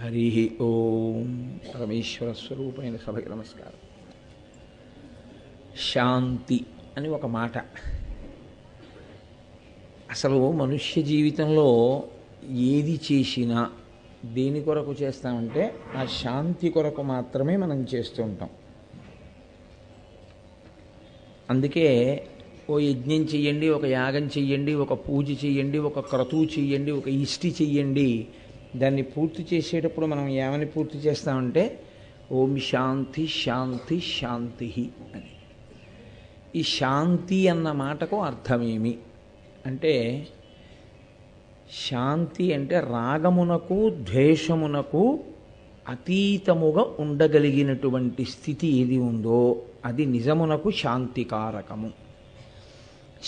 హరి ఓం. పరమేశ్వర స్వరూపమైన సభకి నమస్కారం. శాంతి అని ఒక మాట. అసలు మనుష్య జీవితంలో ఏది చేసినా దేని కొరకు చేస్తామంటే ఆ శాంతి కొరకు మాత్రమే మనం చేస్తూ ఉంటాం. అందుకే ఓ యజ్ఞం చెయ్యండి, ఒక యాగం చెయ్యండి, ఒక పూజ చెయ్యండి, ఒక క్రతువు చెయ్యండి, ఒక ఇష్టి చెయ్యండి, దాన్ని పూర్తి చేసేటప్పుడు మనం ఏమని పూర్తి చేస్తామంటే ఓం శాంతి శాంతి శాంతి అని. ఈ శాంతి అన్న మాటకు అర్థమేమి అంటే, శాంతి అంటే రాగమునకు ద్వేషమునకు అతీతముగా ఉండగలిగినటువంటి స్థితి ఏది ఉందో అది నిజమునకు శాంతికారకము.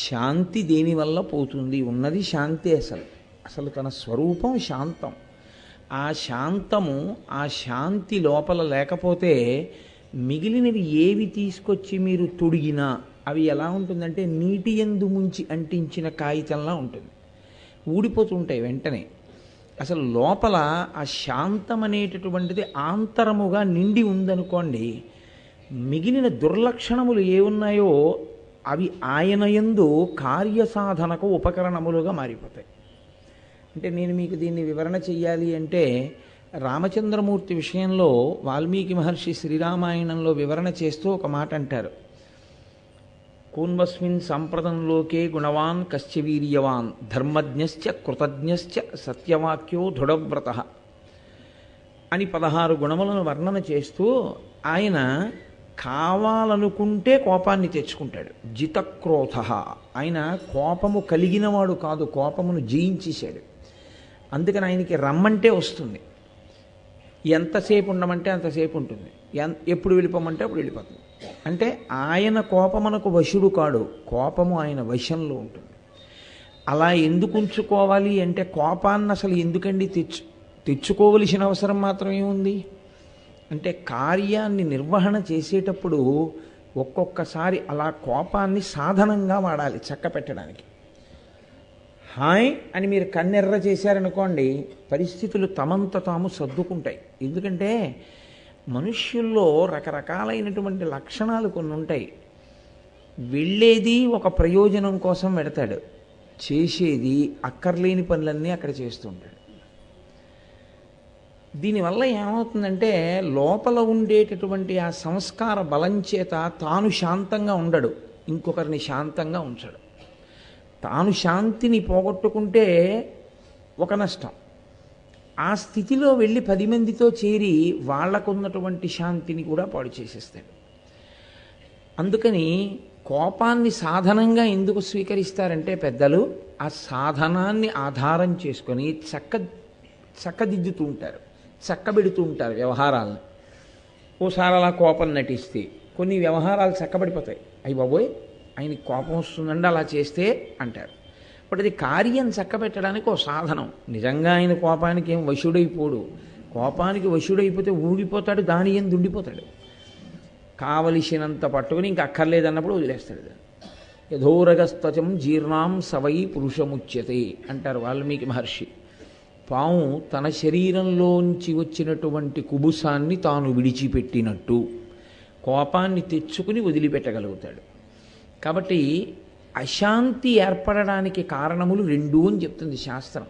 శాంతి దేనివల్ల పోతుంది? ఉన్నది శాంతి. అసలు తన స్వరూపం శాంతం. ఆ శాంతము, ఆ శాంతి లోపల లేకపోతే మిగిలినవి ఏవి తీసుకొచ్చి మీరు తొడిగినా అవి ఎలా ఉంటుందంటే నీటి యందు ముంచి అంటించిన కాగితంలా ఉంటుంది, ఊడిపోతుంటాయి వెంటనే. అసలు లోపల ఆ శాంతం అనేటటువంటిది ఆంతరముగా నిండి ఉందనుకోండి, మిగిలిన దుర్లక్షణములు ఏ ఉన్నాయో అవి ఆయన యందు కార్యసాధనకు ఉపకరణములుగా మారిపోతాయి. అంటే నేను మీకు దీన్ని వివరణ చెయ్యాలి అంటే, రామచంద్రమూర్తి విషయంలో వాల్మీకి మహర్షి శ్రీరామాయణంలో వివరణ చేస్తూ ఒక మాట అంటారు. కూన్వస్మిన్ సంప్రదంలోకే గుణవాన్ కశ్చ వీర్యవాన్ ధర్మజ్ఞశ్చ కృతజ్ఞశ్చ సత్యవాక్యో దృఢవ్రత అని 16 గుణములను వర్ణన చేస్తూ ఆయన కావాలనుకుంటే కోపాన్ని తెచ్చుకుంటాడు. జితక్రోధ, ఆయన కోపము కలిగినవాడు కాదు, కోపమును జయించేశాడు. అందుకని ఆయనకి రమ్మంటే వస్తుంది, ఎంతసేపు ఉండమంటే అంతసేపు ఉంటుంది, ఎప్పుడు వెళ్ళిపోమంటే అప్పుడు వెళ్ళిపోతుంది. అంటే ఆయన కోపమునకు వశుడు కాడు, కోపము ఆయన వశంలో ఉంటుంది. అలా ఎందుకు ఉంచుకోవాలి అంటే, కోపాన్ని అసలు ఎందుకండి తెచ్చుకోవలసిన అవసరం మాత్రం ఏముంది అంటే, కార్యాన్ని నిర్వహణ చేసేటప్పుడు ఒక్కొక్కసారి అలా కోపాన్ని సాధనంగా వాడాలి చక్క పెట్టడానికి. హాయ్ అని మీరు కన్నెర్ర చేశారనుకోండి, పరిస్థితులు తమంత తాము సర్దుకుంటాయి. ఎందుకంటే మనుష్యుల్లో రకరకాలైనటువంటి లక్షణాలు కొన్ని ఉంటాయి. వెళ్ళేది ఒక ప్రయోజనం కోసం వెడతాడు, చేసేది అక్కర్లేని పనులన్నీ అక్కడ చేస్తుంటాడు. దీనివల్ల ఏమవుతుందంటే, లోపల ఉండేటటువంటి ఆ సంస్కార బలం చేత తాను శాంతంగా ఉండడు, ఇంకొకరిని శాంతంగా ఉంచడు. తాను శాంతిని పోగొట్టుకుంటే ఒక నష్టం, ఆ స్థితిలో వెళ్ళి 10 మందితో చేరి వాళ్లకున్నటువంటి శాంతిని కూడా పాడు చేసేస్తాడు. అందుకని కోపాన్ని సాధనంగా ఎందుకు స్వీకరిస్తారంటే పెద్దలు, ఆ సాధనాన్ని ఆధారం చేసుకొని చక్కదిద్దుతూ ఉంటారు, చక్కబెడుతూ ఉంటారు వ్యవహారాలను. ఓసారి అలా కోపం నటిస్తే కొన్ని వ్యవహారాలు చక్కబడిపోతాయి. అయ్యి బాబోయ్ ఆయనకి కోపం వస్తుందండి అలా చేస్తే అంటారు. బట్ అది కార్యం చక్కబెట్టడానికి ఒక సాధనం. నిజంగా ఆయన కోపానికి ఏం వశుడైపోడు, కోపానికి వశుడైపోతే ఊగిపోతాడు, దాని ఎందు ఉండిపోతాడు. కావలసినంత పట్టుకుని ఇంకా అక్కర్లేదన్నప్పుడు వదిలేస్తాడు. యథోరగస్త్వచం జీర్ణాం సవై పురుషముచ్యతే అంటారు వాల్మీకి మహర్షి. పాము తన శరీరంలోంచి వచ్చినటువంటి కుబుసాన్ని తాను విడిచిపెట్టినట్టు కోపాన్ని తెచ్చుకుని వదిలిపెట్టగలుగుతాడు. కాబట్టి అశాంతి ఏర్పడడానికి కారణములు 2 అని చెప్తుంది శాస్త్రం.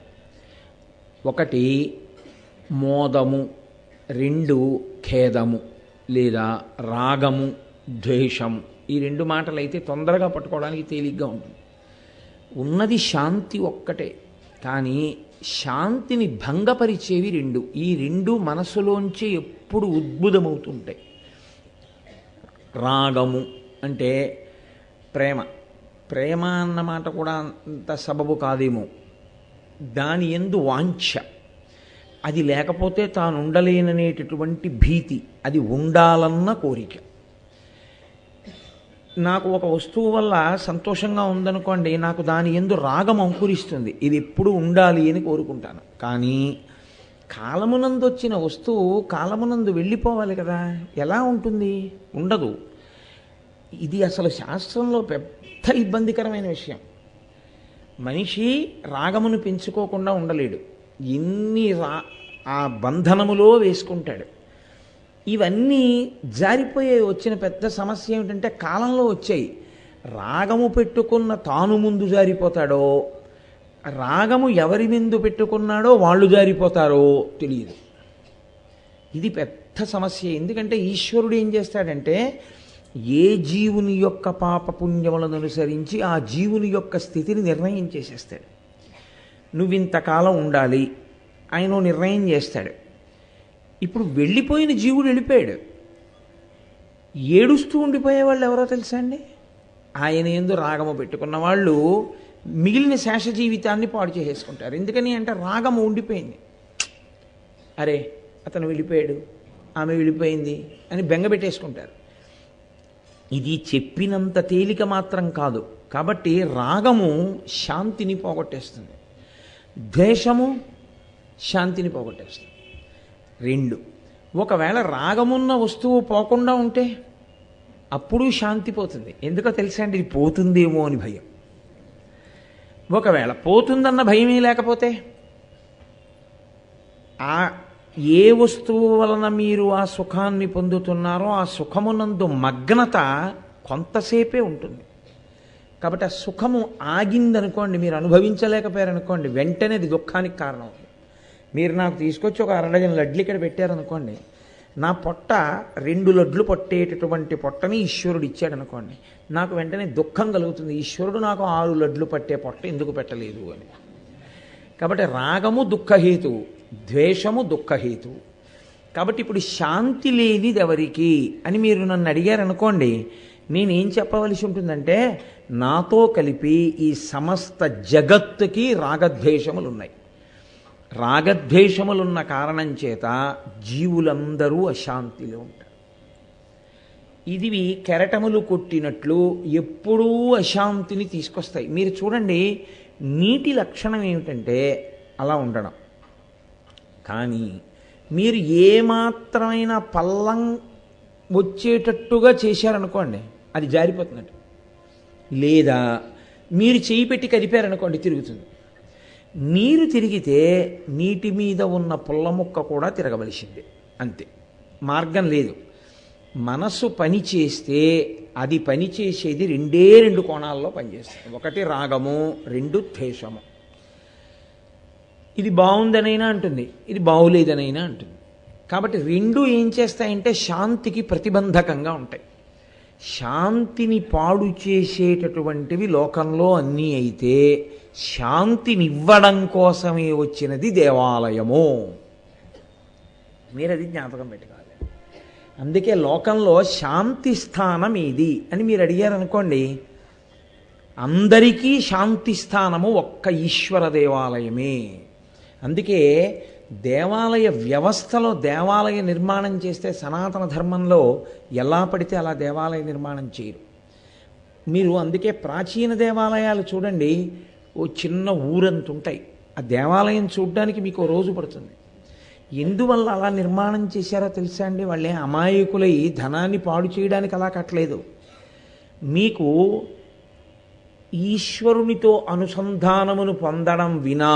1 మోదము, 2 ఖేదము లేదా రాగము ద్వేషము. ఈ 2 మాటలైతే తొందరగా పట్టుకోవడానికి తేలిగ్గా ఉంటుంది. ఉన్నది శాంతి ఒక్కటే, కానీ శాంతిని భంగపరిచేవి 2. ఈ 2 మనసులోంచి ఎప్పుడు ఉద్భుతమవుతుంటాయి. రాగము అంటే ప్రేమ అన్నమాట కూడా అంత సబబు కాదేమో. దాని యందు వాంఛ, అది లేకపోతే తాను ఉండలేననేటటువంటి భీతి, అది ఉండాలన్న కోరిక. నాకు ఒక వస్తువు వల్ల సంతోషంగా ఉందనుకోండి, నాకు దాని యందు రాగం అంకురిస్తుంది, ఇది ఎప్పుడు ఉండాలి అని కోరుకుంటాను. కానీ కాలమునందు వచ్చిన వస్తువు కాలమునందు వెళ్ళిపోవాలి కదా, ఎలా ఉంటుంది? ఉండదు. ఇది అసలు శాస్త్రంలో పెద్ద ఇబ్బందికరమైన విషయం. మనిషి రాగమును పెంచుకోకుండా ఉండలేడు. ఎన్ని ఆ బంధనములో వేసుకుంటాడు. ఇవన్నీ జారిపోయే వచ్చిన పెద్ద సమస్య ఏమిటంటే కాలంలో వచ్చాయి. రాగము పెట్టుకున్న తాను ముందు జారిపోతాడో, రాగము ఎవరి ముందు పెట్టుకున్నాడో వాళ్ళు జారిపోతారో తెలియదు. ఇది పెద్ద సమస్య. ఎందుకంటే ఈశ్వరుడు ఏం చేస్తాడంటే ఏ జీవుని యొక్క పాపపుణ్యములను అనుసరించి ఆ జీవుని యొక్క స్థితిని నిర్ణయం చేసేస్తాడు. నువ్వింతకాలం ఉండాలి ఆయన నిర్ణయం చేస్తాడు. ఇప్పుడు వెళ్ళిపోయిన జీవుడు వెళ్ళిపోయాడు. ఏడుస్తూ ఉండిపోయేవాళ్ళు ఎవరో తెలుసా అండి? ఆయన యందు రాగము పెట్టుకున్న వాళ్ళు మిగిలిన శేష జీవితాన్ని పాడు చేసేసుకుంటారు. ఎందుకని అంటే రాగము ఉండిపోయింది. అరే అతను వెళ్ళిపోయాడు, ఆమె వెళ్ళిపోయింది అని బెంగ పెట్టేసుకుంటారు. ఇది చెప్పినంత తేలిక మాత్రం కాదు. కాబట్టి రాగము శాంతిని పోగొట్టేస్తుంది, ద్వేషము శాంతిని పోగొట్టేస్తుంది. రెండు, ఒకవేళ రాగమున్న వస్తువు పోకుండా ఉంటే అప్పుడు శాంతి పోతుంది. ఎందుకో తెలుసా అండి? ఇది పోతుందేమో అని భయం. ఒకవేళ పోతుందన్న భయమే లేకపోతే ఆ ఏ వస్తువు వలన మీరు ఆ సుఖాన్ని పొందుతున్నారో ఆ సుఖమునందు మగ్నత కొంతసేపే ఉంటుంది. కాబట్టి ఆ సుఖము ఆగిందనుకోండి, మీరు అనుభవించలేకపోయారనుకోండి, వెంటనే అది దుఃఖానికి కారణం అవుతుంది. మీరు నాకు తీసుకొచ్చి ఒక 1 డజన్ లడ్లు ఇక్కడ పెట్టారనుకోండి, నా పొట్ట 2 లడ్లు పట్టేటటువంటి పొట్టని ఈశ్వరుడు ఇచ్చాడనుకోండి, నాకు వెంటనే దుఃఖం కలుగుతుంది. ఈశ్వరుడు నాకు 6 లడ్లు పట్టే పొట్ట ఎందుకు పెట్టలేదు అని. కాబట్టి రాగము దుఃఖహేతువు, ద్వేషము దుఃఖహేతువు. కాబట్టి ఇప్పుడు శాంతి లేనిది ఎవరికి అని మీరు నన్ను అడిగారనుకోండి, నేనేం చెప్పవలసి ఉంటుందంటే నాతో కలిపి ఈ సమస్త జగత్తుకి రాగద్వేషములు ఉన్నాయి. రాగద్వేషములున్న కారణం చేత జీవులందరూ అశాంతిలో ఉంటారు. ఇది కెరటములు కొట్టినట్లు ఎప్పుడూ అశాంతిని తీసుకొస్తాయి. మీరు చూడండి, నీటి లక్షణం ఏమిటంటే అలా ఉండడం. కానీ మీరు ఏమాత్రమైన పల్లం వచ్చేటట్టుగా చేశారనుకోండి, అది జారిపోతున్నట్టు. లేదా మీరు చేయి పెట్టి కదిపారనుకోండి, తిరుగుతుంది. నీరు తిరిగితే నీటి మీద ఉన్న పుల్ల ముక్క కూడా తిరగవలసిందే, అంతే, మార్గం లేదు. మనసు పని చేస్తే అది పని చేసేది 2 కోణాల్లో పనిచేస్తుంది. 1 రాగము, 2 ద్వేషము. ఇది బాగుందనైనా అంటుంది, ఇది బాగులేదనైనా అంటుంది. కాబట్టి 2 ఏం చేస్తాయంటే శాంతికి ప్రతిబంధకంగా ఉంటాయి. శాంతిని పాడు చేసేటటువంటివి లోకంలో అన్నీ అయితే శాంతినివ్వడం కోసమే వచ్చినది దేవాలయము. మీరు అది జ్ఞాపకం పెట్టుకోవాలి. అందుకే లోకంలో శాంతి స్థానం ఏది అని మీరు అడిగారనుకోండి, అందరికీ శాంతి స్థానము ఒక్క ఈశ్వర దేవాలయమే. అందుకే దేవాలయ వ్యవస్థలో దేవాలయ నిర్మాణం చేస్తే సనాతన ధర్మంలో ఎలా పడితే అలా దేవాలయ నిర్మాణం చేయరు. మీరు అందుకే ప్రాచీన దేవాలయాలు చూడండి, ఓ చిన్న ఊరంత ఉంటాయి. ఆ దేవాలయం చూడడానికి మీకు రోజు పడుతుంది. ఎందువల్ల అలా నిర్మాణం చేశారో తెలుసా అండి? వాళ్ళే అమాయకులై ధనాన్ని పాడు చేయడానికి అలా కట్టలేదు. మీకు ఈశ్వరునితో అనుసంధానమును పొందడం వినా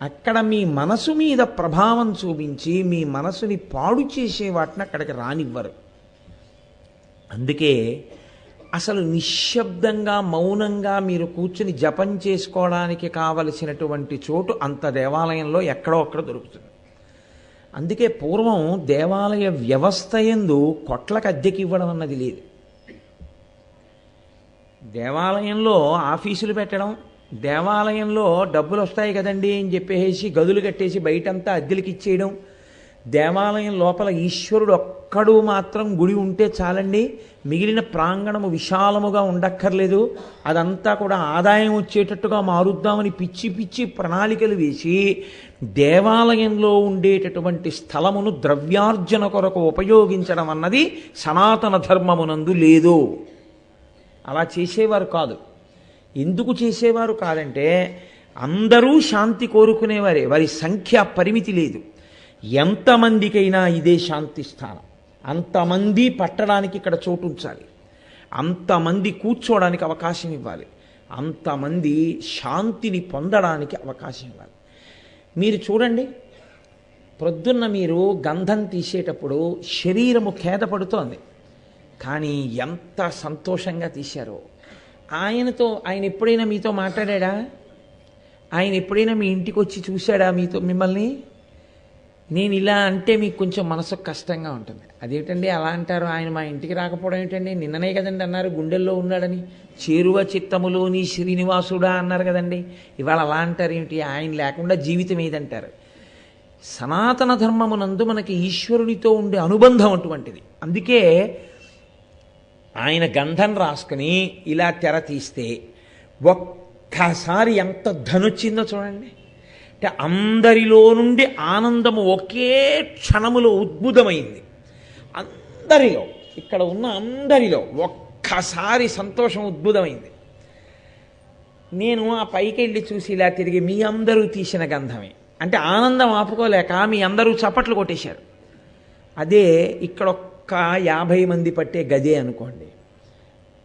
అక్కడ మీ మనసు మీద ప్రభావం చూపించి మీ మనసుని పాడు చేసే వాటిని అక్కడికి రానివ్వరు. అందుకే అసలు నిశ్శబ్దంగా మౌనంగా మీరు కూర్చుని జపం చేసుకోవడానికి కావలసినటువంటి చోటు అంత దేవాలయంలో ఎక్కడో అక్కడ దొరుకుతుంది. అందుకే పూర్వం దేవాలయ వ్యవస్థ యందు కొట్లకు అద్దెకి ఇవ్వడం అన్నది లేదు. దేవాలయంలో ఆఫీసులు పెట్టడం, దేవాలయంలో డబ్బులు వస్తాయి కదండి అని చెప్పేసి గదులు కట్టేసి బయటంతా అద్దెలకి ఇచ్చేయడం, దేవాలయం లోపల ఈశ్వరుడు ఒక్కడు మాత్రం గుడి ఉంటే చాలండి, మిగిలిన ప్రాంగణము విశాలముగా ఉండక్కర్లేదు, అదంతా కూడా ఆదాయం వచ్చేటట్టుగా మారుద్దామని పిచ్చి పిచ్చి ప్రణాళికలు వేసి దేవాలయంలో ఉండేటటువంటి స్థలమును ద్రవ్యార్జన కొరకు ఉపయోగించడం అన్నది సనాతన ధర్మమునందు లేదు. అలా చేసేవారు కాదు. ఎందుకు చేసేవారు కాదంటే అందరూ శాంతి కోరుకునేవారే, వారి సంఖ్య పరిమితి లేదు. ఎంతమందికైనా ఇదే శాంతి స్థానం, అంతమంది పట్టడానికి ఇక్కడ చోటు ఉంచాలి, అంతమంది కూర్చోవడానికి అవకాశం ఇవ్వాలి, అంతమంది శాంతిని పొందడానికి అవకాశం ఇవ్వాలి. మీరు చూడండి, ప్రొద్దున్న మీరు గంధం తీసేటప్పుడు శరీరము ఖేద పడుతోంది, కానీ ఎంత సంతోషంగా తీశారో. ఆయన ఎప్పుడైనా మీతో మాట్లాడా? ఆయన ఎప్పుడైనా మీ ఇంటికి వచ్చి చూశాడా మిమ్మల్ని? నేను ఇలా అంటే మీకు కొంచెం మనసుకు కష్టంగా ఉంటుంది. అదేమిటండి అలా అంటారు, ఆయన మా ఇంటికి రాకపోవడం ఏంటండి, నిన్ననే కదండి అన్నారు గుండెల్లో ఉన్నాడని, చేరువ చిత్తములోని శ్రీనివాసుడా అన్నారు కదండి, ఇవాళ అలా అంటారు ఏమిటి, ఆయన లేకుండా జీవితం ఏదంటారు. సనాతన ధర్మమునందు మనకి ఈశ్వరునితో ఉండే అనుబంధం అటువంటిది. అందుకే ఆయన గంధం రాసుకుని ఇలా తెర తీస్తే ఒక్కసారి ఎంత ధనొచ్చిందో చూడండి. అంటే అందరిలో నుండి ఆనందము ఒకే క్షణములో ఉద్భుతమైంది. అందరిలో, ఇక్కడ ఉన్న అందరిలో ఒక్కసారి సంతోషం ఉద్భుతమైంది. నేను ఆ పైకి వెళ్ళి చూసి ఇలా తిరిగి మీ అందరూ తీసిన గంధమే అంటే ఆనందం ఆపుకోలేక మీ అందరూ చప్పట్లు కొట్టేశారు. అదే ఇక్కడ ఒక్క 50 మంది పట్టే గదే అనుకోండి,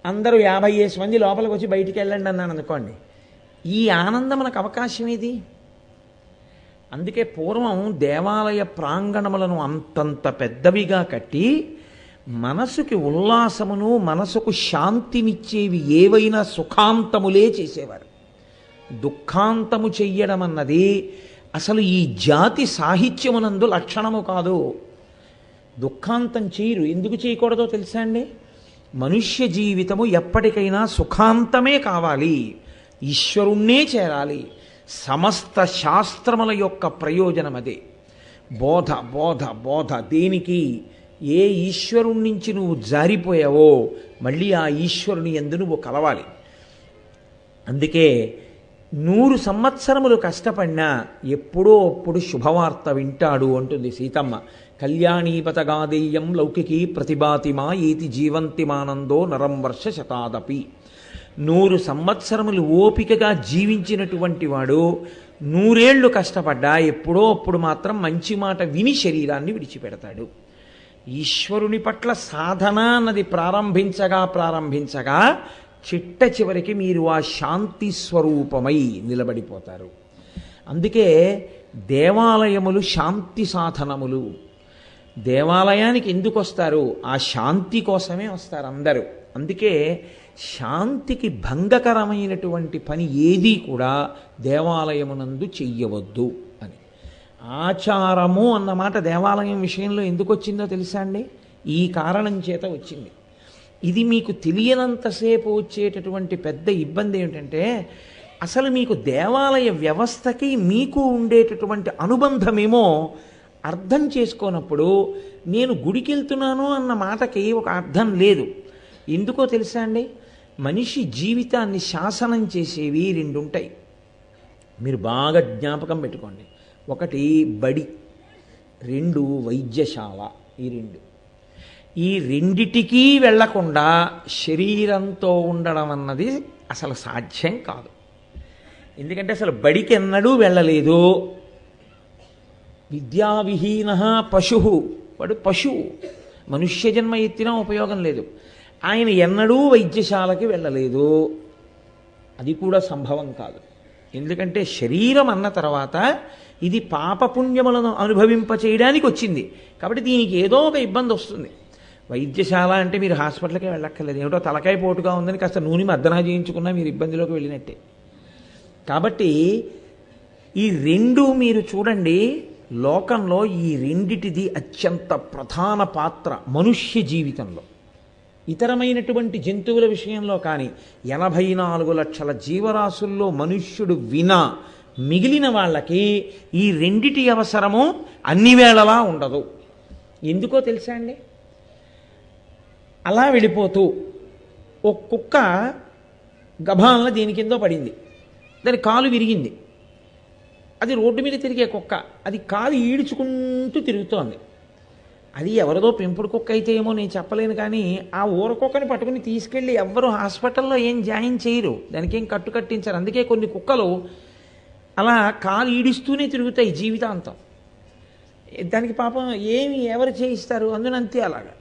అందరూ 50 మంది లోపలికి వచ్చి బయటికి వెళ్ళండి అన్నాను అనుకోండి, ఈ ఆనందం మనకు అవకాశం ఇది. అందుకే పూర్వం దేవాలయ ప్రాంగణములను అంతంత పెద్దవిగా కట్టి మనసుకి ఉల్లాసమును మనసుకు శాంతినిచ్చేవి ఏవైనా సుఖాంతములే చేసేవారు. దుఃఖాంతము చెయ్యడం అన్నది అసలు ఈ జాతి సాహిత్యమునందు లక్షణము కాదు. దుఃఖాంతం చేయరు. ఎందుకు చేయకూడదో తెలుసా అండి? మనుష్య జీవితము ఎప్పటికైనా సుఖాంతమే కావాలి, ఈశ్వరుణ్ణే చేరాలి. సమస్త శాస్త్రముల యొక్క ప్రయోజనం అదే. బోధ బోధ బోధ దేనికి? ఏ ఈశ్వరుడి నుంచి నువ్వు జారిపోయావో మళ్ళీ ఆ ఈశ్వరుని యందు నువ్వు కలవాలి. అందుకే 100 సంవత్సరములు కష్టపడినా ఎప్పుడో అప్పుడు శుభవార్త వింటాడు అంటుంది సీతమ్మ. కళ్యాణీపతగాదేయం లౌకికీ ప్రతిభాతిమా ఏతి జీవంతిమానందో నరం వర్ష శతాదపి. 100 సంవత్సరములు ఓపికగా జీవించినటువంటి వాడు 100 ఏళ్ళు కష్టపడ్డా ఎప్పుడో అప్పుడు మాత్రం మంచి మాట విని శరీరాన్ని విడిచిపెడతాడు. ఈశ్వరుని పట్ల సాధన అన్నది ప్రారంభించగా చిట్ట చివరికి మీరు ఆ శాంతి స్వరూపమై నిలబడిపోతారు. అందుకే దేవాలయములు శాంతి సాధనములు. దేవాలయానికి ఎందుకు వస్తారు? ఆ శాంతి కోసమే వస్తారు అందరూ. అందుకే శాంతికి భంగకరమైనటువంటి పని ఏదీ కూడా దేవాలయమునందు చెయ్యవద్దు అని. ఆచారము అన్నమాట దేవాలయం విషయంలో ఎందుకు వచ్చిందో తెలుసా అండి? ఈ కారణం చేత వచ్చింది. ఇది మీకు తెలియనంతసేపు వచ్చేటటువంటి పెద్ద ఇబ్బంది ఏమిటంటే, అసలు మీకు దేవాలయ వ్యవస్థకి మీకు ఉండేటటువంటి అనుబంధమేమో అర్థం చేసుకోనప్పుడు నేను గుడికి వెళ్తున్నాను అన్న మాటకి ఒక అర్థం లేదు. ఎందుకో తెలుసా అండి? మనిషి జీవితాన్ని శాసనం చేసేవి 2 ఉంటాయి. మీరు బాగా జ్ఞాపకం పెట్టుకోండి. ఒకటి బడి, 2 వైద్యశాల. ఈ రెండిటికీ వెళ్లకుండా శరీరంతో ఉండడం అన్నది అసలు సాధ్యం కాదు. ఎందుకంటే అసలు బడికి ఎన్నడూ వెళ్ళలేదు. విద్యావిహీన పశువు, వాడు పశువు, మనుష్య జన్మ ఎత్తినా ఉపయోగం లేదు. ఆయన ఎన్నడూ వైద్యశాలకి వెళ్ళలేదు, అది కూడా సంభవం కాదు. ఎందుకంటే శరీరం అన్న తర్వాత ఇది పాపపుణ్యములను అనుభవింపచేయడానికి వచ్చింది కాబట్టి దీనికి ఏదో ఒక ఇబ్బంది వస్తుంది. వైద్యశాల అంటే మీరు హాస్పిటల్కే వెళ్ళక్కర్లేదు. ఏమిటో తలకాయ పోటుగా ఉందని కాస్త నూనె మద్దనా చేయించుకున్నా మీరు ఇబ్బందిలోకి వెళ్ళినట్టే. కాబట్టి ఈ 2 మీరు చూడండి, లోకంలో ఈ రెండిటిది అత్యంత ప్రధాన పాత్ర మనుష్య జీవితంలో. ఇతరమైనటువంటి జంతువుల విషయంలో కానీ 84 లక్షల జీవరాశుల్లో మనుష్యుడు వినా మిగిలిన వాళ్ళకి ఈ రెండిటి అవసరము అన్ని వేళలా ఉండదు. ఎందుకో తెలుసా అండి? అలా వెళ్ళిపోతూ ఒక కుక్క గభాలన దేని కిందో పడింది, దాని కాలు విరిగింది. అది రోడ్డు మీద తిరిగే కుక్క, అది కాలు ఈడ్చుకుంటూ తిరుగుతోంది. అది ఎవరిదో పెంపుడు కుక్క అయితే ఏమో నేను చెప్పలేను, కానీ ఆ ఊర కుక్కని పట్టుకుని తీసుకెళ్ళి ఎవ్వరూ హాస్పిటల్లో ఏం జాయిన్ చేయరు, దానికి ఏం కట్టు కట్టించారు. అందుకే కొన్ని కుక్కలు అలా కాలు ఈడిస్తూనే తిరుగుతాయి జీవితాంతం. దానికి పాపం ఏమి ఎవరు చేయిస్తారు, అందునంతే అలాగా.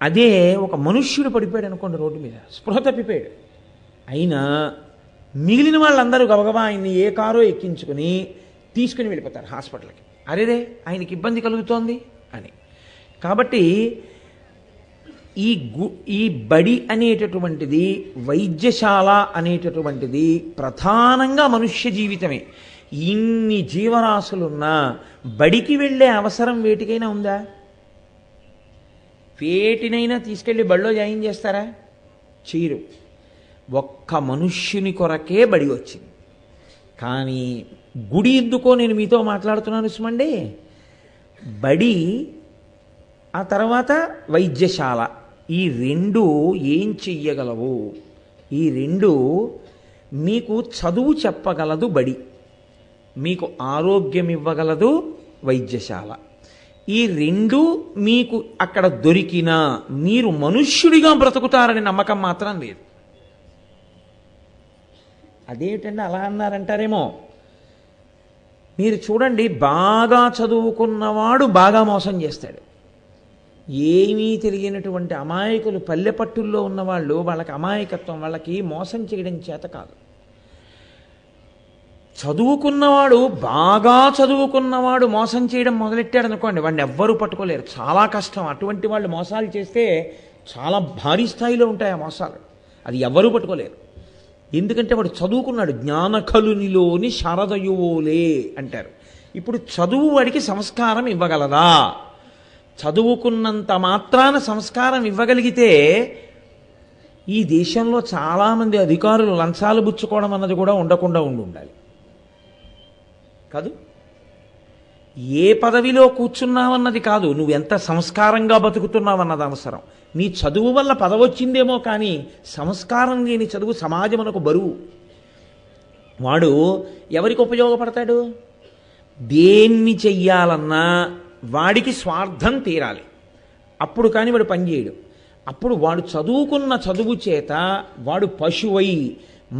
అదే ఒక మనుష్యుడు పడిపోయాడు అనుకోండి రోడ్డు మీద, స్పృహ తప్పిపోయాడు, అయినా మిగిలిన వాళ్ళందరూ గబగబా ఆయన్ని ఏ కారో ఎక్కించుకుని తీసుకుని వెళ్ళిపోతారు హాస్పిటల్కి. అరేరే ఆయనకి ఇబ్బంది కలుగుతోంది అని. కాబట్టి ఈ బడి అనేటటువంటిది, వైద్యశాల అనేటటువంటిది ప్రధానంగా మనుష్య జీవితమే. ఇన్ని జీవరాశులున్నా బడికి వెళ్ళే అవసరం వేటికైనా ఉందా? వేటినైనా తీసుకెళ్ళి బడిలో జాయిన్ చేస్తారా? చేయరు. ఒక్క మనుష్యుని కొరకే బడి వచ్చింది. కానీ గుడి ఎందుకో నేను మీతో మాట్లాడుతున్నాను సుమండి. బడి, ఆ తర్వాత వైద్యశాల, ఈ రెండు ఏం చెయ్యగలవు? ఈ రెండు మీకు చదువు చెప్పగలదు బడి, మీకు ఆరోగ్యం ఇవ్వగలదు వైద్యశాల. ఈ రెండు మీకు అక్కడ దొరికినా మీరు మనుష్యుడిగా బ్రతుకుతారని నమ్మకం మాత్రం లేదు. అదేమిటండి అలా అన్నారంటారేమో. మీరు చూడండి, బాగా చదువుకున్నవాడు బాగా మోసం చేస్తాడు. ఏమీ తెలియనటువంటి అమాయకులు, పల్లెపట్టుల్లో ఉన్నవాళ్ళు, వాళ్ళకి అమాయకత్వం, వాళ్ళకి మోసం చేయడం చేత కాదు. చదువుకున్నవాడు, బాగా చదువుకున్నవాడు మోసం చేయడం మొదలెట్టాడు అనుకోండి, వాడిని ఎవ్వరూ పట్టుకోలేరు. చాలా కష్టం. అటువంటి వాళ్ళు మోసాలు చేస్తే చాలా భారీ స్థాయిలో ఉంటాయి ఆ మోసాలు. అది ఎవ్వరూ పట్టుకోలేరు. ఎందుకంటే వాడు చదువుకున్నాడు. జ్ఞానకలునిలోని శారదయువోలే అంటారు. ఇప్పుడు చదువు వాడికి సంస్కారం ఇవ్వగలదా? చదువుకున్నంత మాత్రాన సంస్కారం ఇవ్వగలిగితే ఈ దేశంలో చాలామంది అధికారులు లంచాలు పుచ్చుకోవడం అన్నది కూడా ఉండకుండా ఉండాలి కాదు. ఏ పదవిలో కూర్చున్నావన్నది కాదు, నువ్వెంత సంస్కారంగా బతుకుతున్నావన్నది అవసరం. నీ చదువు వల్ల పదవి వచ్చిందేమో కానీ సంస్కారం లేని చదువు సమాజమునకు బరువు. వాడు ఎవరికి ఉపయోగపడతాడు? దేన్ని చెయ్యాలన్నా వాడికి స్వార్థం తీరాలి, అప్పుడు కానీ వాడు పనిచేయడు. అప్పుడు వాడు చదువుకున్న చదువు చేత వాడు పశువై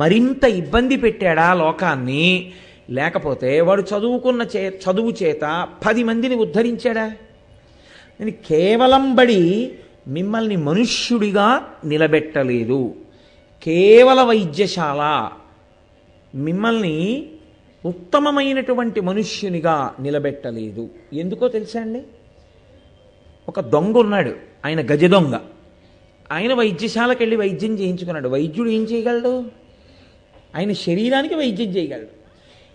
మరింత ఇబ్బంది పెట్టాడా లోకాన్ని? లేకపోతే వాడు చదువుకున్న చదువు చేత 10 మందిని ఉద్ధరించాడా? నేను కేవలం బడి మిమ్మల్ని మనుష్యుడిగా నిలబెట్టలేదు. కేవల వైద్యశాల మిమ్మల్ని ఉత్తమమైనటువంటి మనుష్యునిగా నిలబెట్టలేదు. ఎందుకో తెలుసా అండి? ఒక దొంగ ఉన్నాడు, ఆయన గజ దొంగ. ఆయన వైద్యశాలకు వెళ్ళి వైద్యం చేయించుకున్నాడు. వైద్యుడు ఏం చేయగలడు? ఆయన శరీరానికి వైద్యం చేయగలడు.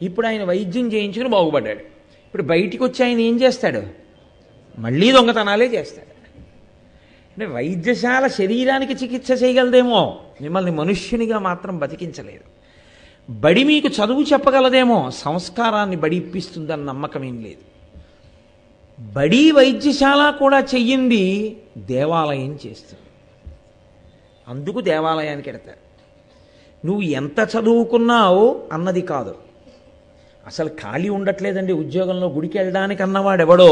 ఇప్పుడు ఆయన వైద్యం చేయించుకుని బాగుపడ్డాడు. ఇప్పుడు బయటికి వచ్చి ఆయన ఏం చేస్తాడు? మళ్ళీ దొంగతనాలే చేస్తాడు. అంటే వైద్యశాల శరీరానికి చికిత్స చేయగలదేమో, మిమ్మల్ని మనుష్యునిగా మాత్రం బతికించలేదు. బడి మీకు చదువు చెప్పగలదేమో, సంస్కారాన్ని బడి ఇప్పిస్తుందన్న నమ్మకం ఏం లేదు. బడి వైద్యశాల కూడా చెయ్యింది, దేవాలయం చేస్తుంది. అందుకు దేవాలయానికి వెడతారు. నువ్వు ఎంత చదువుకున్నావు అన్నది కాదు. అసలు ఖాళీ ఉండట్లేదండి ఉద్యోగంలో. గుడికి వెళ్ళడానికి అన్నవాడెవడో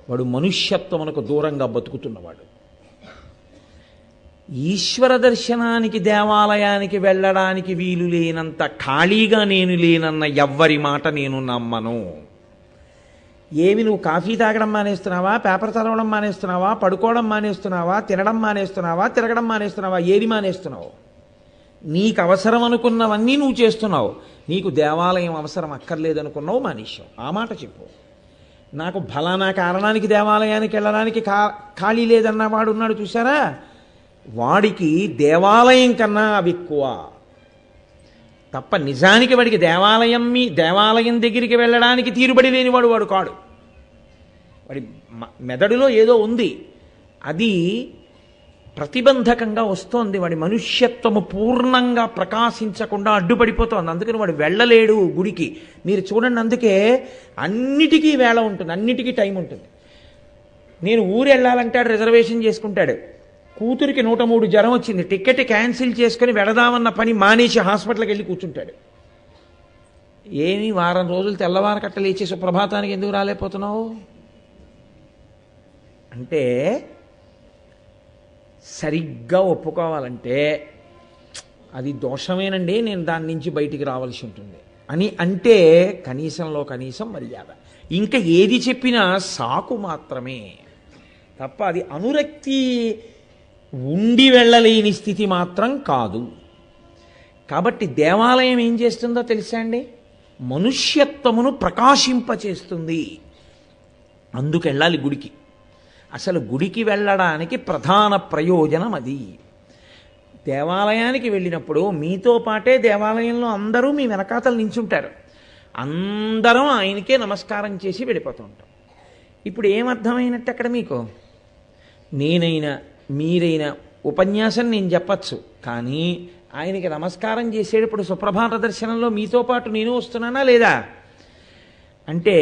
వాడు మనుష్యత్వమునకు దూరంగా బతుకుతున్నవాడు. ఈశ్వర దర్శనానికి దేవాలయానికి వెళ్ళడానికి వీలు లేనంత ఖాళీగా నేను లేనన్న ఎవ్వరి మాట నేను నమ్మను. ఏమి నువ్వు కాఫీ తాగడం మానేస్తున్నావా? పేపర్ చదవడం మానేస్తున్నావా? పడుకోవడం మానేస్తున్నావా? తినడం మానేస్తున్నావా? తిరగడం మానేస్తున్నావా? ఏది మానేస్తున్నావు? నీకు అవసరం అనుకున్నవన్నీ నువ్వు చేస్తున్నావు. నీకు దేవాలయం అవసరం అక్కర్లేదనుకున్నావు, మానేశావు. ఆ మాట చెప్పు. నాకు ఫలానా కారణానికి దేవాలయానికి వెళ్ళడానికి ఖాళీ లేదన్నవాడు ఉన్నాడు చూసారా? వాడికి దేవాలయం కన్నా అవి ఎక్కువ తప్ప నిజానికి వాడికి దేవాలయం దగ్గరికి వెళ్ళడానికి తీరుబడి లేనివాడు వాడు కాడు. వాడి మెదడులో ఏదో ఉంది, అది ప్రతిబంధకంగా వస్తోంది. వాడి మనుష్యత్వము పూర్ణంగా ప్రకాశించకుండా అడ్డుపడిపోతోంది. అందుకని వాడు వెళ్ళలేడు గుడికి. మీరు చూడండి, అందుకే అన్నిటికీ వేళ ఉంటుంది, అన్నిటికీ టైం ఉంటుంది. నేను ఊరు వెళ్ళాలంటాడు, రిజర్వేషన్ చేసుకుంటాడు. కూతురికి 103 జ్వరం వచ్చింది, టికెట్ క్యాన్సిల్ చేసుకుని వెళదామన్న పని మానేసి హాస్పిటల్కి వెళ్ళి కూర్చుంటాడు. ఏమి వారం రోజులు తెల్లవారు కట్ట లేచి సుప్రభాతానికి ఎందుకు రాలేకపోతున్నావు అంటే, సరిగ్గా ఒప్పుకోవాలంటే అది దోషమేనండి, నేను దాని నుంచి బయటికి రావాల్సి ఉంటుంది అని అంటే కనీసంలో కనీసం మర్యాద. ఇంకా ఏది చెప్పినా సాకు మాత్రమే తప్ప అది అనురక్తి ఉండి వెళ్ళలేని స్థితి మాత్రం కాదు. కాబట్టి దేవాలయం ఏం చేస్తుందో తెలుసా అండి? మనుష్యత్వమును ప్రకాశింపచేస్తుంది. అందుకు వెళ్ళాలి గుడికి. అసలు గుడికి వెళ్ళడానికి ప్రధాన ప్రయోజనం అది. దేవాలయానికి వెళ్ళినప్పుడు మీతో పాటే దేవాలయంలో అందరూ మీ వెనకాతలు నించుంటారు. అందరం ఆయనకే నమస్కారం చేసి వెళ్ళిపోతూ ఉంటాం. ఇప్పుడు ఏమర్థమైనట్టు అక్కడ మీకు? నేనైనా మీరైనా ఉపన్యాసం నేను చెప్పచ్చు, కానీ ఆయనకి నమస్కారం చేసేటప్పుడు సుప్రభాత దర్శనంలో మీతో పాటు నేను వస్తున్నానా లేదా? అంటే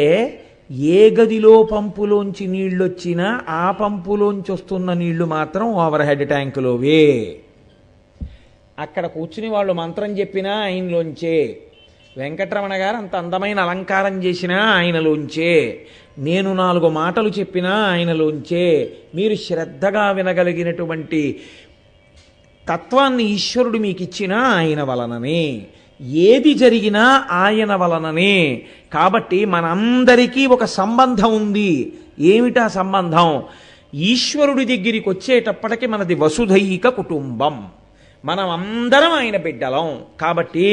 ఏ గదిలో పంపులోంచి నీళ్ళు వచ్చినా ఆ పంపులోంచి వస్తున్న నీళ్లు మాత్రం ఓవర్ హెడ్ ట్యాంకులోవే. అక్కడ కూర్చుని వాళ్ళు మంత్రం చెప్పినా ఆయనలోంచే, వెంకటరమణ గారు అంత అందమైన అలంకారం చేసినా ఆయనలోంచే, నేను 4 మాటలు చెప్పినా ఆయనలోంచే, మీరు శ్రద్ధగా వినగలిగినటువంటి తత్వాన్ని ఈశ్వరుడు మీకు ఇచ్చినా ఆయన వలననే, ఏది జరిగినా ఆయన వలననే. కాబట్టి మనందరికీ ఒక సంబంధం ఉంది. ఏమిటా సంబంధం? ఈశ్వరుడి దగ్గరికి వచ్చేటప్పటికి మనది వసుధైక కుటుంబం, మనం అందరం ఆయన బిడ్డలం. కాబట్టి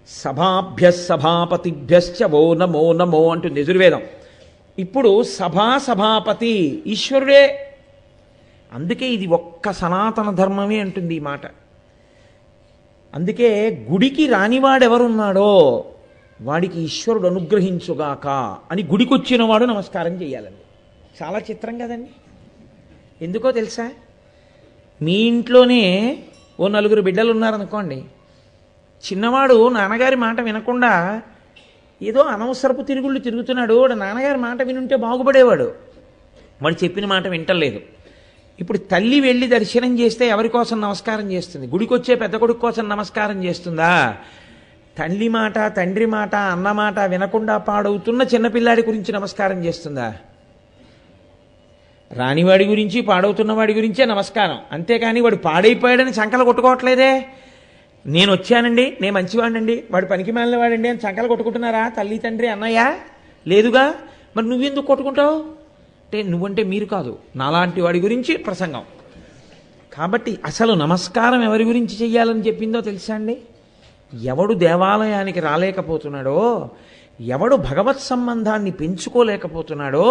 సభాభ్య సభాపతిభ్యశ్చ ఓ నమో నమో అంటుంది యజుర్వేదం. ఇప్పుడు సభాపతి ఈశ్వరుడే. అందుకే ఇది ఒక్క సనాతన ధర్మమే అంటుంది ఈ మాట. అందుకే గుడికి రానివాడెవరున్నాడో వాడికి ఈశ్వరుడు అనుగ్రహించుగాక అని గుడికొచ్చిన వాడు నమస్కారం చేయాలండి. చాలా చిత్రం కదండి. ఎందుకో తెలుసా? మీ ఇంట్లోనే ఓ 4 బిడ్డలు ఉన్నారనుకోండి, చిన్నవాడు నాన్నగారి మాట వినకుండా ఏదో అనవసరపు తిరుగుళ్ళు తిరుగుతున్నాడు, వాడు నాన్నగారి మాట వినుంటే బాగుపడేవాడు, వాడు చెప్పిన మాట వింటలేదు. ఇప్పుడు తల్లి వెళ్ళి దర్శనం చేస్తే ఎవరి కోసం నమస్కారం చేస్తుంది? గుడికొచ్చే పెద్ద కొడుకు కోసం నమస్కారం చేస్తుందా? తల్లి మాట, తండ్రి మాట, అన్న మాట వినకుండా పాడవుతున్న చిన్నపిల్లాడి గురించి నమస్కారం చేస్తుందా? రానివాడి గురించి, పాడవుతున్న వాడి గురించే నమస్కారం. అంతేకాని వాడు పాడైపోయాడని సంకలు కొట్టుకోవట్లేదే. నేను వచ్చానండి, నేను మంచివాడినండి, వాడు పనికి మాలిన వాడండి అని సంకలు కొట్టుకుంటున్నారా తల్లి, తండ్రి, అన్నయ్య? లేదుగా. మరి నువ్వెందుకు కొట్టుకుంటావు? అంటే నువ్వంటే మీరు కాదు, నాలాంటి వాడి గురించి ప్రసంగం. కాబట్టి అసలు నమస్కారం ఎవరి గురించి చెయ్యాలని చెప్పిందో తెలుసా అండి? ఎవడు దేవాలయానికి రాలేకపోతున్నాడో, ఎవడు భగవత్ సంబంధాన్ని పెంచుకోలేకపోతున్నాడో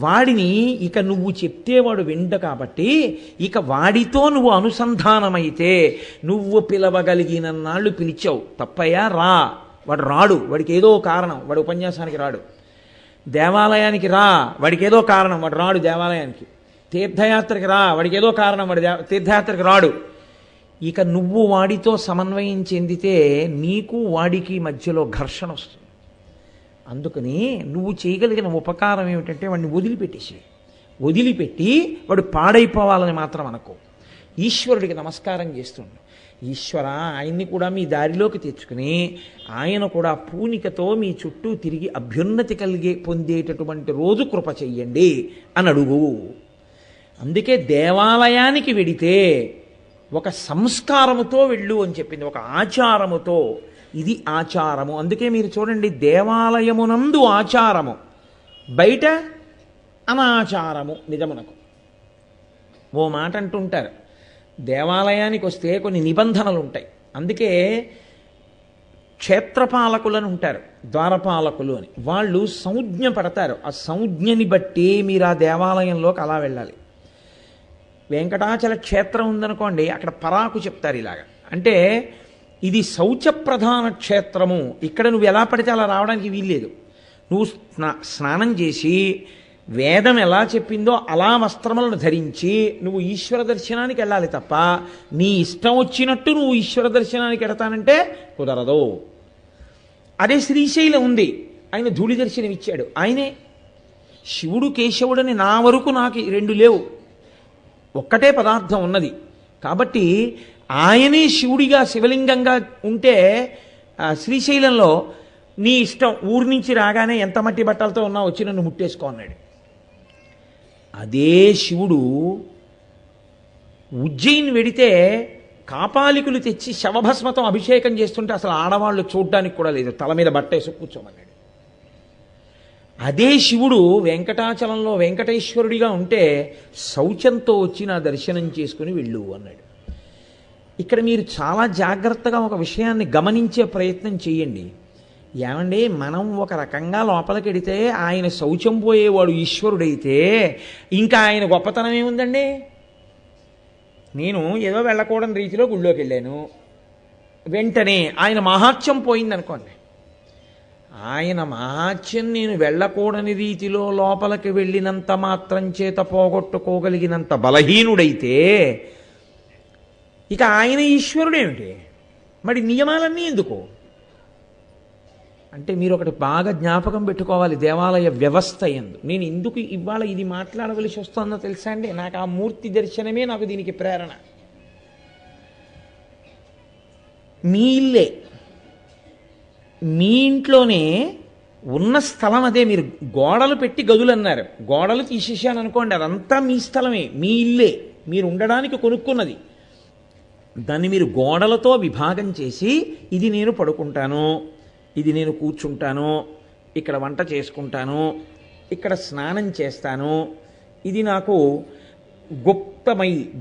వాడిని ఇక నువ్వు చెప్తే వాడు వింట. కాబట్టి ఇక వాడితో నువ్వు అనుసంధానమైతే, నువ్వు పిలవగలిగినన్నాళ్ళు పిలిచావు, తప్పయ్యా రా, వాడు రాడు, వాడికి ఏదో కారణం, వాడు ఉపన్యాసానికి రాడు. దేవాలయానికి రా, వాడికి ఏదో కారణం, వాడు రాడు దేవాలయానికి. తీర్థయాత్రకి రా, వాడికి ఏదో కారణం, వాడు తీర్థయాత్రకి రాడు. ఇక నువ్వు వాడితో సమన్వయం చెందితే నీకు వాడికి మధ్యలో ఘర్షణ వస్తుంది. అందుకని నువ్వు చేయగలిగిన ఉపకారం ఏమిటంటే వాడిని వదిలిపెట్టి వాడు పాడైపోవాలని మాత్రం అనుకో. ఈశ్వరుడికి నమస్కారం చేస్తుండు. ఈశ్వర, ఆయన్ని కూడా మీ దారిలోకి తెచ్చుకుని ఆయన కూడా పూనికతో మీ చుట్టూ తిరిగి అభ్యున్నతి పొందేటటువంటి రోజు కృప చెయ్యండి అని అడుగు. అందుకే దేవాలయానికి వెడితే ఒక సంస్కారముతో వెళ్ళు అని చెప్పింది, ఒక ఆచారముతో. ఇది ఆచారము. అందుకే మీరు చూడండి, దేవాలయమునందు ఆచారము, బయట అనాచారము. నిజమునకు ఓ మాట అంటుంటారు, దేవాలయానికి వస్తే కొన్ని నిబంధనలు ఉంటాయి. అందుకే క్షేత్రపాలకులను ఉంటారు, ద్వారపాలకులు అని. వాళ్ళు సంజ్ఞ పడతారు. ఆ సంజ్ఞని బట్టి మీరు ఆ దేవాలయంలోకి అలా వెళ్ళాలి. వెంకటాచల క్షేత్రం ఉందనుకోండి, అక్కడ పరాకు చెప్తారు ఇలాగా. అంటే ఇది శౌచ ప్రధాన క్షేత్రము, ఇక్కడ నువ్వు ఎలా పడితే అలా రావడానికి వీల్లేదు. నువ్వు స్నానం చేసి వేదం ఎలా చెప్పిందో అలా వస్త్రములను ధరించి నువ్వు ఈశ్వర దర్శనానికి వెళ్ళాలి తప్ప నీ ఇష్టం వచ్చినట్టు నువ్వు ఈశ్వర దర్శనానికి వెడతానంటే కుదరదు. అదే శ్రీశైలం ఉంది, ఆయన ధూళి దర్శనం ఇచ్చాడు. ఆయనే శివుడు కేశవుడని నా వరకు నాకు 2 లేవు, ఒక్కటే పదార్థం ఉన్నది. కాబట్టి ఆయనే శివుడిగా శివలింగంగా ఉంటే శ్రీశైలంలో నీ ఇష్టం, ఊరి నుంచి రాగానే ఎంత మట్టి బట్టలతో ఉన్నా వచ్చి నన్ను ముట్టేసుకో అన్నాడు. అదే శివుడు ఉజ్జయిని వెడితే కాపాలికులు తెచ్చి శవభస్మతం అభిషేకం చేస్తుంటే అసలు ఆడవాళ్ళు చూడ్డానికి కూడా లేదు, తల మీద బట్టేసి కూర్చోమన్నాడు. అదే శివుడు వెంకటాచలంలో వెంకటేశ్వరుడిగా ఉంటే శౌచంతో వచ్చి నా దర్శనం చేసుకుని వెళ్ళు అన్నాడు. ఇక్కడ మీరు చాలా జాగ్రత్తగా ఒక విషయాన్ని గమనించే ప్రయత్నం చేయండి. ఏమండి మనం ఒక రకంగా లోపలికెడితే ఆయన శౌచం పోయేవాడు ఈశ్వరుడైతే ఇంకా ఆయన గొప్పతనం ఏముందండి? నేను ఏదో వెళ్ళకూడని రీతిలో గుళ్ళోకి వెళ్ళాను, వెంటనే ఆయన మహాత్యం పోయిందనుకోండి. ఆయన మహాత్యం నేను వెళ్ళకూడని రీతిలో లోపలికి వెళ్ళినంత మాత్రం చేత పోగొట్టుకోగలిగినంత బలహీనుడైతే ఇక ఆయన ఈశ్వరుడేమిటి? మరి నియమాలన్నీ ఎందుకు అంటే మీరు ఒకటి బాగా జ్ఞాపకం పెట్టుకోవాలి. దేవాలయ వ్యవస్థ ఎందు నేను ఎందుకు ఇవాళ ఇది మాట్లాడవలసి వస్తుందో తెలుసా అండి? నాకు ఆ మూర్తి దర్శనమే నాకు దీనికి ప్రేరణ. మీ ఇల్లే, మీ ఇంట్లోనే ఉన్న స్థలం అదే. మీరు గోడలు పెట్టి గదులు అన్నారు, గోడలు తీసేసాను అనుకోండి, అదంతా మీ స్థలమే, మీ ఇల్లే, మీరు ఉండడానికి కొనుక్కున్నది. దాన్ని మీరు గోడలతో విభాగం చేసి ఇది నేను పడుకుంటాను, ఇది నేను కూర్చుంటాను, ఇక్కడ వంట చేసుకుంటాను, ఇక్కడ స్నానం చేస్తాను, ఇది నాకు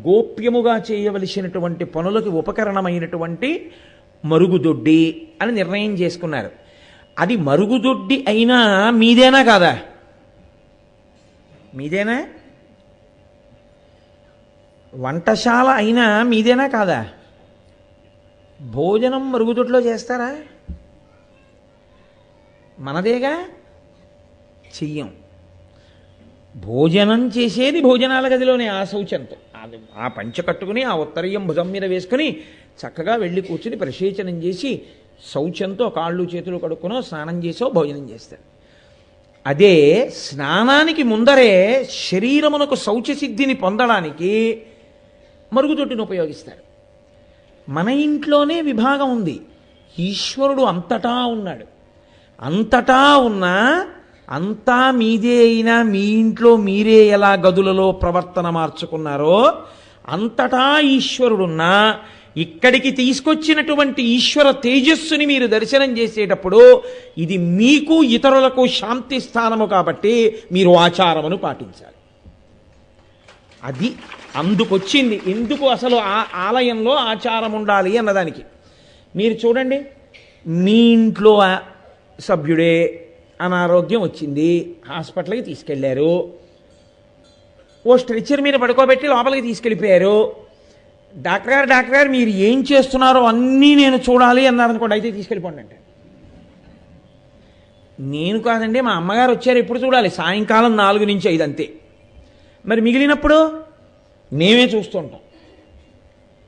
గోప్యముగా చేయవలసినటువంటి పనులకు ఉపకరణమైనటువంటి మరుగుదొడ్డి అని నిర్ణయం చేసుకున్నారు. అది మరుగుదొడ్డి అయినా మీదేనా కాదా? మీదేనా? వంటశాల అయినా మీదేనా కాదా? భోజనం మరుగుదొడ్లో చేస్తారా? మనదేగా, చెయ్యం. భోజనం చేసేది భోజనాల గదిలోనే ఆ శౌచంతో. ఆ పంచ కట్టుకుని ఆ ఉత్తరీయం భుజం మీద వేసుకుని చక్కగా వెళ్ళి కూర్చుని ప్రసేచనం చేసి శౌచంతో కాళ్ళు చేతులు కడుక్కునో స్నానం చేసో భోజనం చేస్తారు. అదే స్నానానికి ముందరే శరీరమునకు శౌచసిద్ధిని పొందడానికి మరుగుదొడ్డిని ఉపయోగిస్తారు. మన ఇంట్లోనే విభాగం ఉంది. ఈశ్వరుడు అంతటా ఉన్నాడు. అంతటా ఉన్నా అంతా మీదే అయినా మీ ఇంట్లో మీరే ఎలా గదులలో ప్రవర్తన మార్చుకున్నారో అంతటా ఈశ్వరుడున్నా ఇక్కడికి తీసుకొచ్చినటువంటి ఈశ్వర తేజస్సుని మీరు దర్శనం చేసేటప్పుడు ఇది మీకు ఇతరులకు శాంతి స్థానము కాబట్టి మీరు ఆచారమును పాటించాలి. అది అందుకొచ్చింది. ఎందుకు అసలు ఆ ఆలయంలో ఆచారం ఉండాలి అన్నదానికి. మీరు చూడండి, మీ ఇంట్లో సభ్యుడే అనారోగ్యం వచ్చింది, హాస్పిటల్కి తీసుకెళ్లారు, ఓ స్ట్రెచ్చర్ మీద పడుకోబెట్టి లోపలికి తీసుకెళ్ళిపోయారు. డాక్టర్ గారు మీరు ఏం చేస్తున్నారో అన్నీ నేను చూడాలి అన్నారనుకోండి, అయితే తీసుకెళ్ళిపోండి అంటే. నేను కాదండి, మా అమ్మగారు వచ్చారు, ఎప్పుడు చూడాలి? సాయంకాలం 4 నుంచి 5 అంతే. మరి మిగిలినప్పుడు మేమే చూస్తుంటాం,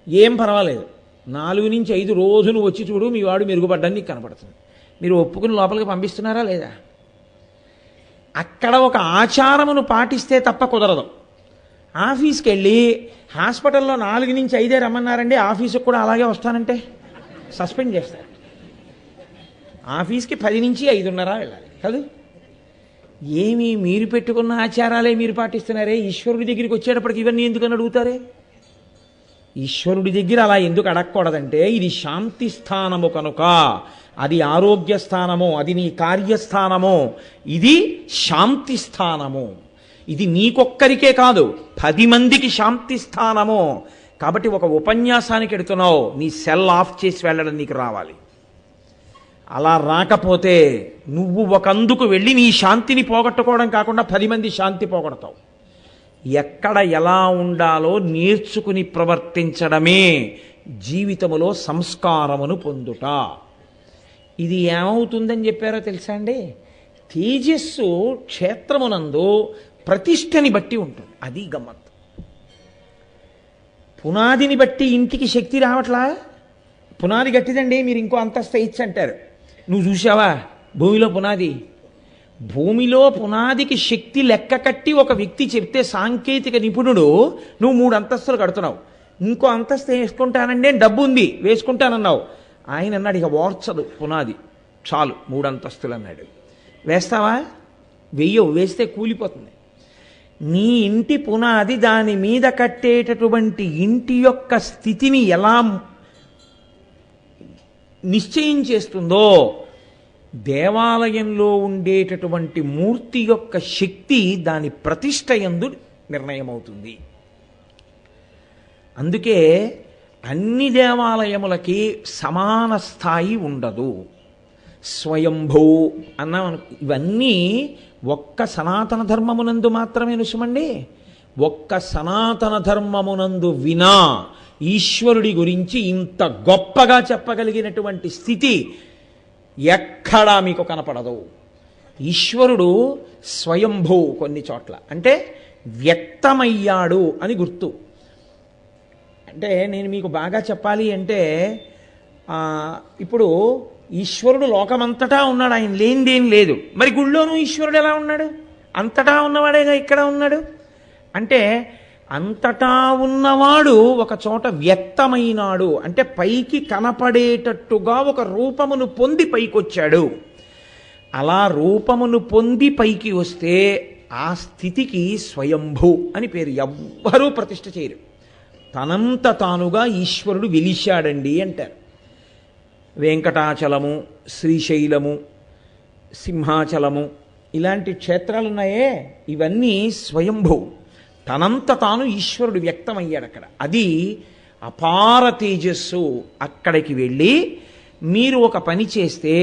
ఏం పర్వాలేదు. 4 నుంచి 5 రోజు నువ్వు వచ్చి చూడు, మీ వాడు మెరుగుపడ్డానికి నీకు కనపడుతుంది. మీరు ఒప్పుకుని లోపలికి పంపిస్తున్నారా లేదా? అక్కడ ఒక ఆచారమును పాటిస్తే తప్ప కుదరదు. ఆఫీస్కి వెళ్ళి హాస్పిటల్లో 4 నుంచి 5 రమ్మన్నారండి, ఆఫీసుకు కూడా అలాగే వస్తానంటే సస్పెండ్ చేస్తారు. ఆఫీస్కి 10 నుంచి 5:30 వెళ్ళాలి కాదు. ఏమి మీరు పెట్టుకున్న ఆచారాలే మీరు పాటిస్తున్నారే, ఈశ్వరుడి దగ్గరికి వచ్చేటప్పటికి ఇవన్నీ ఎందుకని అడుగుతారే? ఈశ్వరుడి దగ్గర అలా ఎందుకు అడగకూడదంటే ఇది శాంతి స్థానము కనుక, అది ఆరోగ్య స్థానము, అది నీ కార్యస్థానము, ఇది శాంతి స్థానము. ఇది నీకొక్కరికే కాదు 10 మందికి శాంతి స్థానము. కాబట్టి ఒక ఉపన్యాసానికి ఎడుతున్నావు, నీ సెల్ ఆఫ్ చేసి వెళ్ళడం నీకు రావాలి. అలా రాకపోతే నువ్వు ఒకందుకు వెళ్ళి నీ శాంతిని పోగొట్టుకోవడం కాకుండా 10 మంది శాంతి పోగొడతావు. ఎక్కడ ఎలా ఉండాలో నేర్చుకుని ప్రవర్తించడమే జీవితములో సంస్కారమును పొందుట. ఇది ఏమవుతుందని చెప్పారో తెలుసా అండి? తేజస్సు క్షేత్రమునందు ప్రతిష్టని బట్టి ఉంటుంది. అది గమ్మత్. పునాదిని బట్టి ఇంటికి శక్తి రావట్లా. పునాది గట్టిదండి, మీరు ఇంకో అంతస్తు ఇచ్చి అంటారు. నువ్వు చూసావా భూమిలో పునాది? భూమిలో పునాదికి శక్తి లెక్క కట్టి ఒక వ్యక్తి చెప్తే సాంకేతిక నిపుణుడు నువ్వు 3 అంతస్తులు కడుతున్నావు, ఇంకో అంతస్తు వేసుకుంటానండి, డబ్బు ఉంది వేసుకుంటానన్నావు. ఆయన అన్నాడు ఇక ఓర్చదు పునాది, చాలు 3 అంతస్తులు అన్నాడు. వేస్తావా? వెయ్యవు, వేస్తే కూలిపోతుంది. నీ ఇంటి పునాది దాని మీద కట్టేటటువంటి ఇంటి యొక్క స్థితిని ఎలా నిశ్చయం చేస్తుందో దేవాలయంలో ఉండేటటువంటి మూర్తి యొక్క శక్తి దాని ప్రతిష్ట యందు నిర్ణయమవుతుంది. అందుకే అన్ని దేవాలయములకి సమాన స్థాయి ఉండదు. స్వయంభూ అన్నాం ఇవన్నీ ఒక్క సనాతన ధర్మమునందు మాత్రమే నుసుమండి. ఒక్క సనాతన ధర్మమునందు వినా ఈశ్వరుడి గురించి ఇంత గొప్పగా చెప్పగలిగినటువంటి స్థితి ఎక్కడా మీకు కనపడదు. ఈశ్వరుడు స్వయంభూ కొన్ని చోట్ల అంటే వ్యక్తమయ్యాడు అని గుర్తు. అంటే నేను మీకు బాగా చెప్పాలి అంటే ఇప్పుడు ఈశ్వరుడు లోకమంతటా ఉన్నాడు, ఆయన లేనిదేం లేదు. మరి గుళ్ళోనూ ఈశ్వరుడు ఎలా ఉన్నాడు? అంతటా ఉన్నవాడేగా ఇక్కడ ఉన్నాడు. అంటే అంతటా ఉన్నవాడు ఒక చోట వ్యక్తమైనాడు అంటే పైకి కనపడేటట్టుగా ఒక రూపమును పొంది పైకొచ్చాడు. అలా రూపమును పొంది పైకి వస్తే ఆ స్థితికి స్వయంభూ అని పేరు. ఎవ్వరూ ప్రతిష్ఠ చేయరు. తనంత తానుగా ఈశ్వరుడు వెలిశాడండి అంటారు. వెంకటాచలము, శ్రీశైలము, సింహాచలము ఇలాంటి క్షేత్రాలు ఉన్నాయే, ఇవన్నీ స్వయంభూ. తనంత తాను ఈశ్వరుడు వ్యక్తమయ్యాడు అక్కడ. అది అపార తేజస్సు. అక్కడికి వెళ్ళి మీరు ఒక పని చేస్తే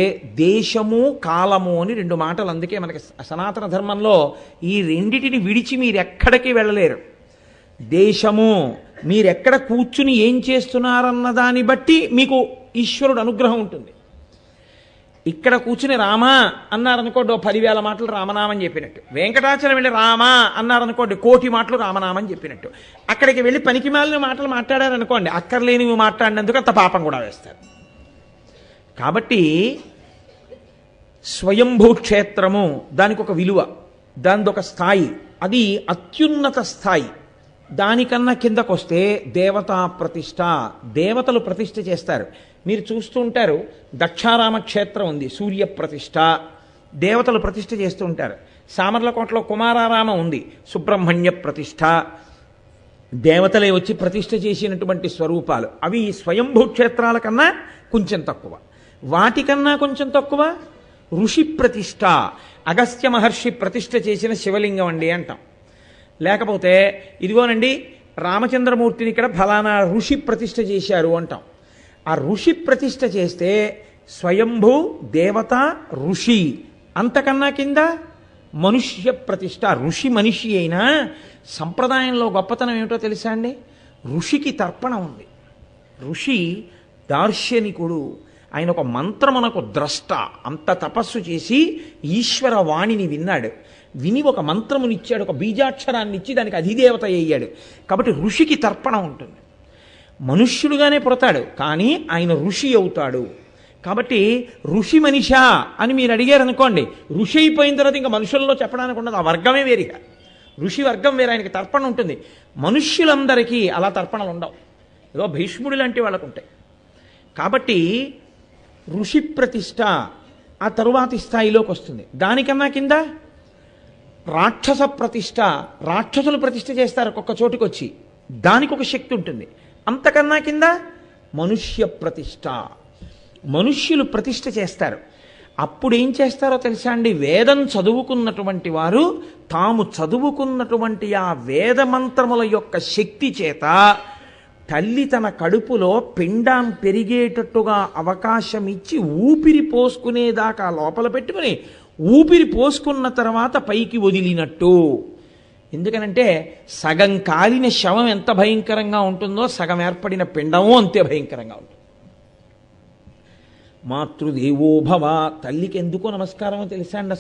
దేశము కాలము అని రెండు మాటలు. అందుకే మనకి సనాతన ధర్మంలో ఈ రెండిటిని విడిచి మీరు ఎక్కడికి వెళ్ళలేరు. దేశము మీరెక్కడ కూర్చుని ఏం చేస్తున్నారన్న దాన్ని బట్టి మీకు ఈశ్వరుడు అనుగ్రహం ఉంటుంది. ఇక్కడ కూర్చుని రామా అన్నారనుకోండి 10,000 మాటలు రామనామని చెప్పినట్టు. వెంకటాచలం వెళ్ళి రామా అన్నారనుకోండి 1,000,000 మాటలు రామనామని చెప్పినట్టు. అక్కడికి వెళ్ళి పనికి మాలిన మాటలు మాట్లాడారనుకోండి అక్కర్లేనివి మాట్లాడినందుకు అంత పాపం కూడా వేస్తారు. కాబట్టి స్వయంభూ క్షేత్రము దానికి ఒక విలువ, దానిది ఒక స్థాయి, అది అత్యున్నత స్థాయి. దానికన్నా కిందకు వస్తే దేవతా ప్రతిష్ట, దేవతలు ప్రతిష్ఠ చేస్తారు. మీరు చూస్తూ ఉంటారు దక్షారామ క్షేత్రం ఉంది, సూర్య ప్రతిష్ట, దేవతలు ప్రతిష్ఠ చేస్తూ ఉంటారు. సామర్లకోటలో కుమారారామం ఉంది, సుబ్రహ్మణ్య ప్రతిష్ట, దేవతలే వచ్చి ప్రతిష్ఠ చేసినటువంటి స్వరూపాలు. అవి స్వయంభూ క్షేత్రాల కన్నా కొంచెం తక్కువ. వాటికన్నా కొంచెం తక్కువ ఋషి ప్రతిష్ట, అగస్త్య మహర్షి ప్రతిష్ఠ చేసిన శివలింగం అండి అంటాం. లేకపోతే ఇదిగోనండి రామచంద్రమూర్తిని ఇక్కడ ఫలానా ఋషి ప్రతిష్ఠ చేశారు అంటాం. ఆ ఋషి ప్రతిష్ఠ చేస్తే స్వయంభూ దేవత ఋషి. అంతకన్నా కింద మనుష్య ప్రతిష్ట. ఋషి మనిషి అయినా సంప్రదాయంలో గొప్పతనం ఏమిటో తెలుసా అండి? ఋషికి తర్పణ ఉంది. ఋషి దార్శనికుడు, ఆయన ఒక మంత్రమునకు ద్రష్ట. అంత తపస్సు చేసి ఈశ్వర వాణిని విన్నాడు, విని ఒక మంత్రమునిచ్చాడు, ఒక బీజాక్షరాన్ని ఇచ్చి దానికి అధిదేవత అయ్యాడు. కాబట్టి ఋషికి తర్పణ ఉంటుంది. మనుష్యుడుగానే పుడతాడు కానీ ఆయన ఋషి అవుతాడు. కాబట్టి ఋషి మనిషా అని మీరు అడిగారు అనుకోండి, ఋషి అయిపోయిన తర్వాత ఇంకా మనుషుల్లో చెప్పడానికి ఉండదు, ఆ వర్గమే వేరుగా. ఋషి వర్గం వేరే, ఆయనకి తర్పణ ఉంటుంది. మనుష్యులందరికీ అలా తర్పణలు ఉండవు, ఏదో భీష్ముడి లాంటి వాళ్ళకు ఉంటాయి. కాబట్టి ఋషి ప్రతిష్ట ఆ తరువాతి స్థాయిలోకి వస్తుంది. దానికన్నా కింద రాక్షస ప్రతిష్ట, రాక్షసులు ప్రతిష్ఠ చేస్తారు ఒక్కొక్క చోటుకు వచ్చి, దానికి ఒక శక్తి ఉంటుంది. అంతకన్నా కింద మనుష్య ప్రతిష్ట, మనుష్యులు ప్రతిష్ఠ చేస్తారు. అప్పుడు ఏం చేస్తారో తెలుసా అండి? వేదం చదువుకున్నటువంటి వారు తాము చదువుకున్నటువంటి ఆ వేద మంత్రముల యొక్క శక్తి చేత తల్లి తన కడుపులో పిండం పెరిగేటట్టుగా అవకాశం ఇచ్చి ఊపిరి పోసుకునేదాకా లోపల పెట్టుకుని ఊపిరి పోసుకున్న తర్వాత పైకి వదిలినట్టు. ఎందుకనంటే సగం కాలిన శవం ఎంత భయంకరంగా ఉంటుందో సగం ఏర్పడిన పిండము అంతే భయంకరంగా ఉంటుంది. మాతృదేవోభవ, తల్లికి ఎందుకో నమస్కారమో తెలుసా అండి?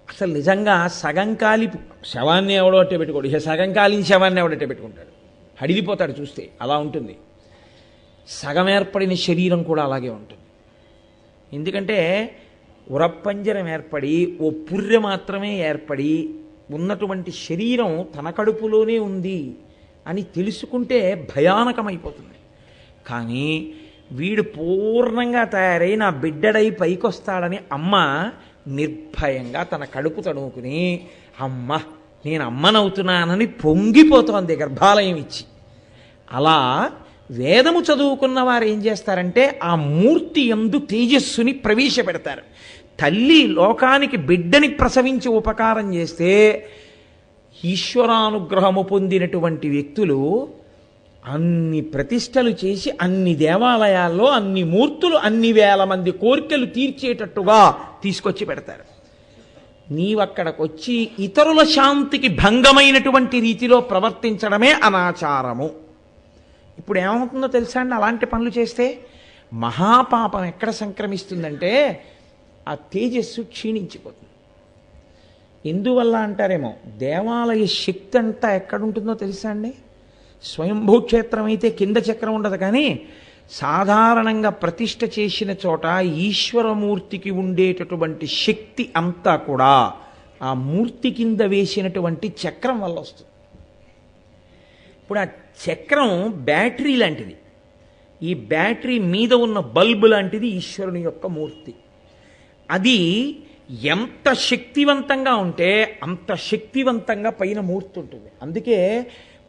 అసలు నిజంగా సగం కాలి శవాన్ని ఎవడో అట్టే పెట్టుకోడు, ఇక సగం కాలిన శవాన్ని ఎవడట్టే పెట్టుకుంటాడు, హడిలిపోతాడు చూస్తే. అలా ఉంటుంది. సగం ఏర్పడిన శరీరం కూడా అలాగే ఉంటుంది. ఎందుకంటే ఉరప్పంజరం ఏర్పడి ఓ పుర్రె మాత్రమే ఏర్పడి ఉన్నటువంటి శరీరం తన కడుపులోనే ఉంది అని తెలుసుకుంటే భయానకమైపోతుంది. కానీ వీడు పూర్ణంగా తయారై నా బిడ్డడై పైకొస్తాడని అమ్మ నిర్భయంగా తన కడుపు తడుముకుని అమ్మ నేను అమ్మనవుతున్నానని పొంగిపోతోంది గర్భాలయం ఇచ్చి. అలా వేదము చదువుకున్న వారు ఏం చేస్తారంటే ఆ మూర్తి యందు తేజస్సుని ప్రవేశపెడతారు. తల్లి లోకానికి బిడ్డని ప్రసవించి ఉపకారం చేస్తే ఈశ్వరానుగ్రహము పొందినటువంటి వ్యక్తులు అన్ని ప్రతిష్టలు చేసి అన్ని దేవాలయాల్లో అన్ని మూర్తులు అన్ని వేల మంది కోరికలు తీర్చేటట్టుగా తీసుకొచ్చి పెడతారు. నీవక్కడికి వచ్చి ఇతరుల శాంతికి భంగమైనటువంటి రీతిలో ప్రవర్తించడమే అనాచారము. ఇప్పుడు ఏమవుతుందో తెలుసా అండి, అలాంటి పనులు చేస్తే మహాపాపం ఎక్కడ సంక్రమిస్తుందంటే ఆ తేజస్సు క్షీణించిపోతుంది. ఎందువల్ల అంటారేమో, దేవాలయ శక్తి అంతా ఎక్కడుంటుందో తెలుసా అండి? స్వయంభూక్షేత్రం అయితే కింద చక్రం ఉండదు, కానీ సాధారణంగా ప్రతిష్ఠ చేసిన చోట ఈశ్వరమూర్తికి ఉండేటటువంటి శక్తి అంతా కూడా ఆ మూర్తి కింద వేసినటువంటి చక్రం వల్ల వస్తుంది. ఇప్పుడు ఆ చక్రం బ్యాటరీ లాంటిది, ఈ బ్యాటరీ మీద ఉన్న బల్బు లాంటిది ఈశ్వరుని యొక్క మూర్తి. అది ఎంత శక్తివంతంగా ఉంటే అంత శక్తివంతంగా పైన మూర్తి ఉంటుంది. అందుకే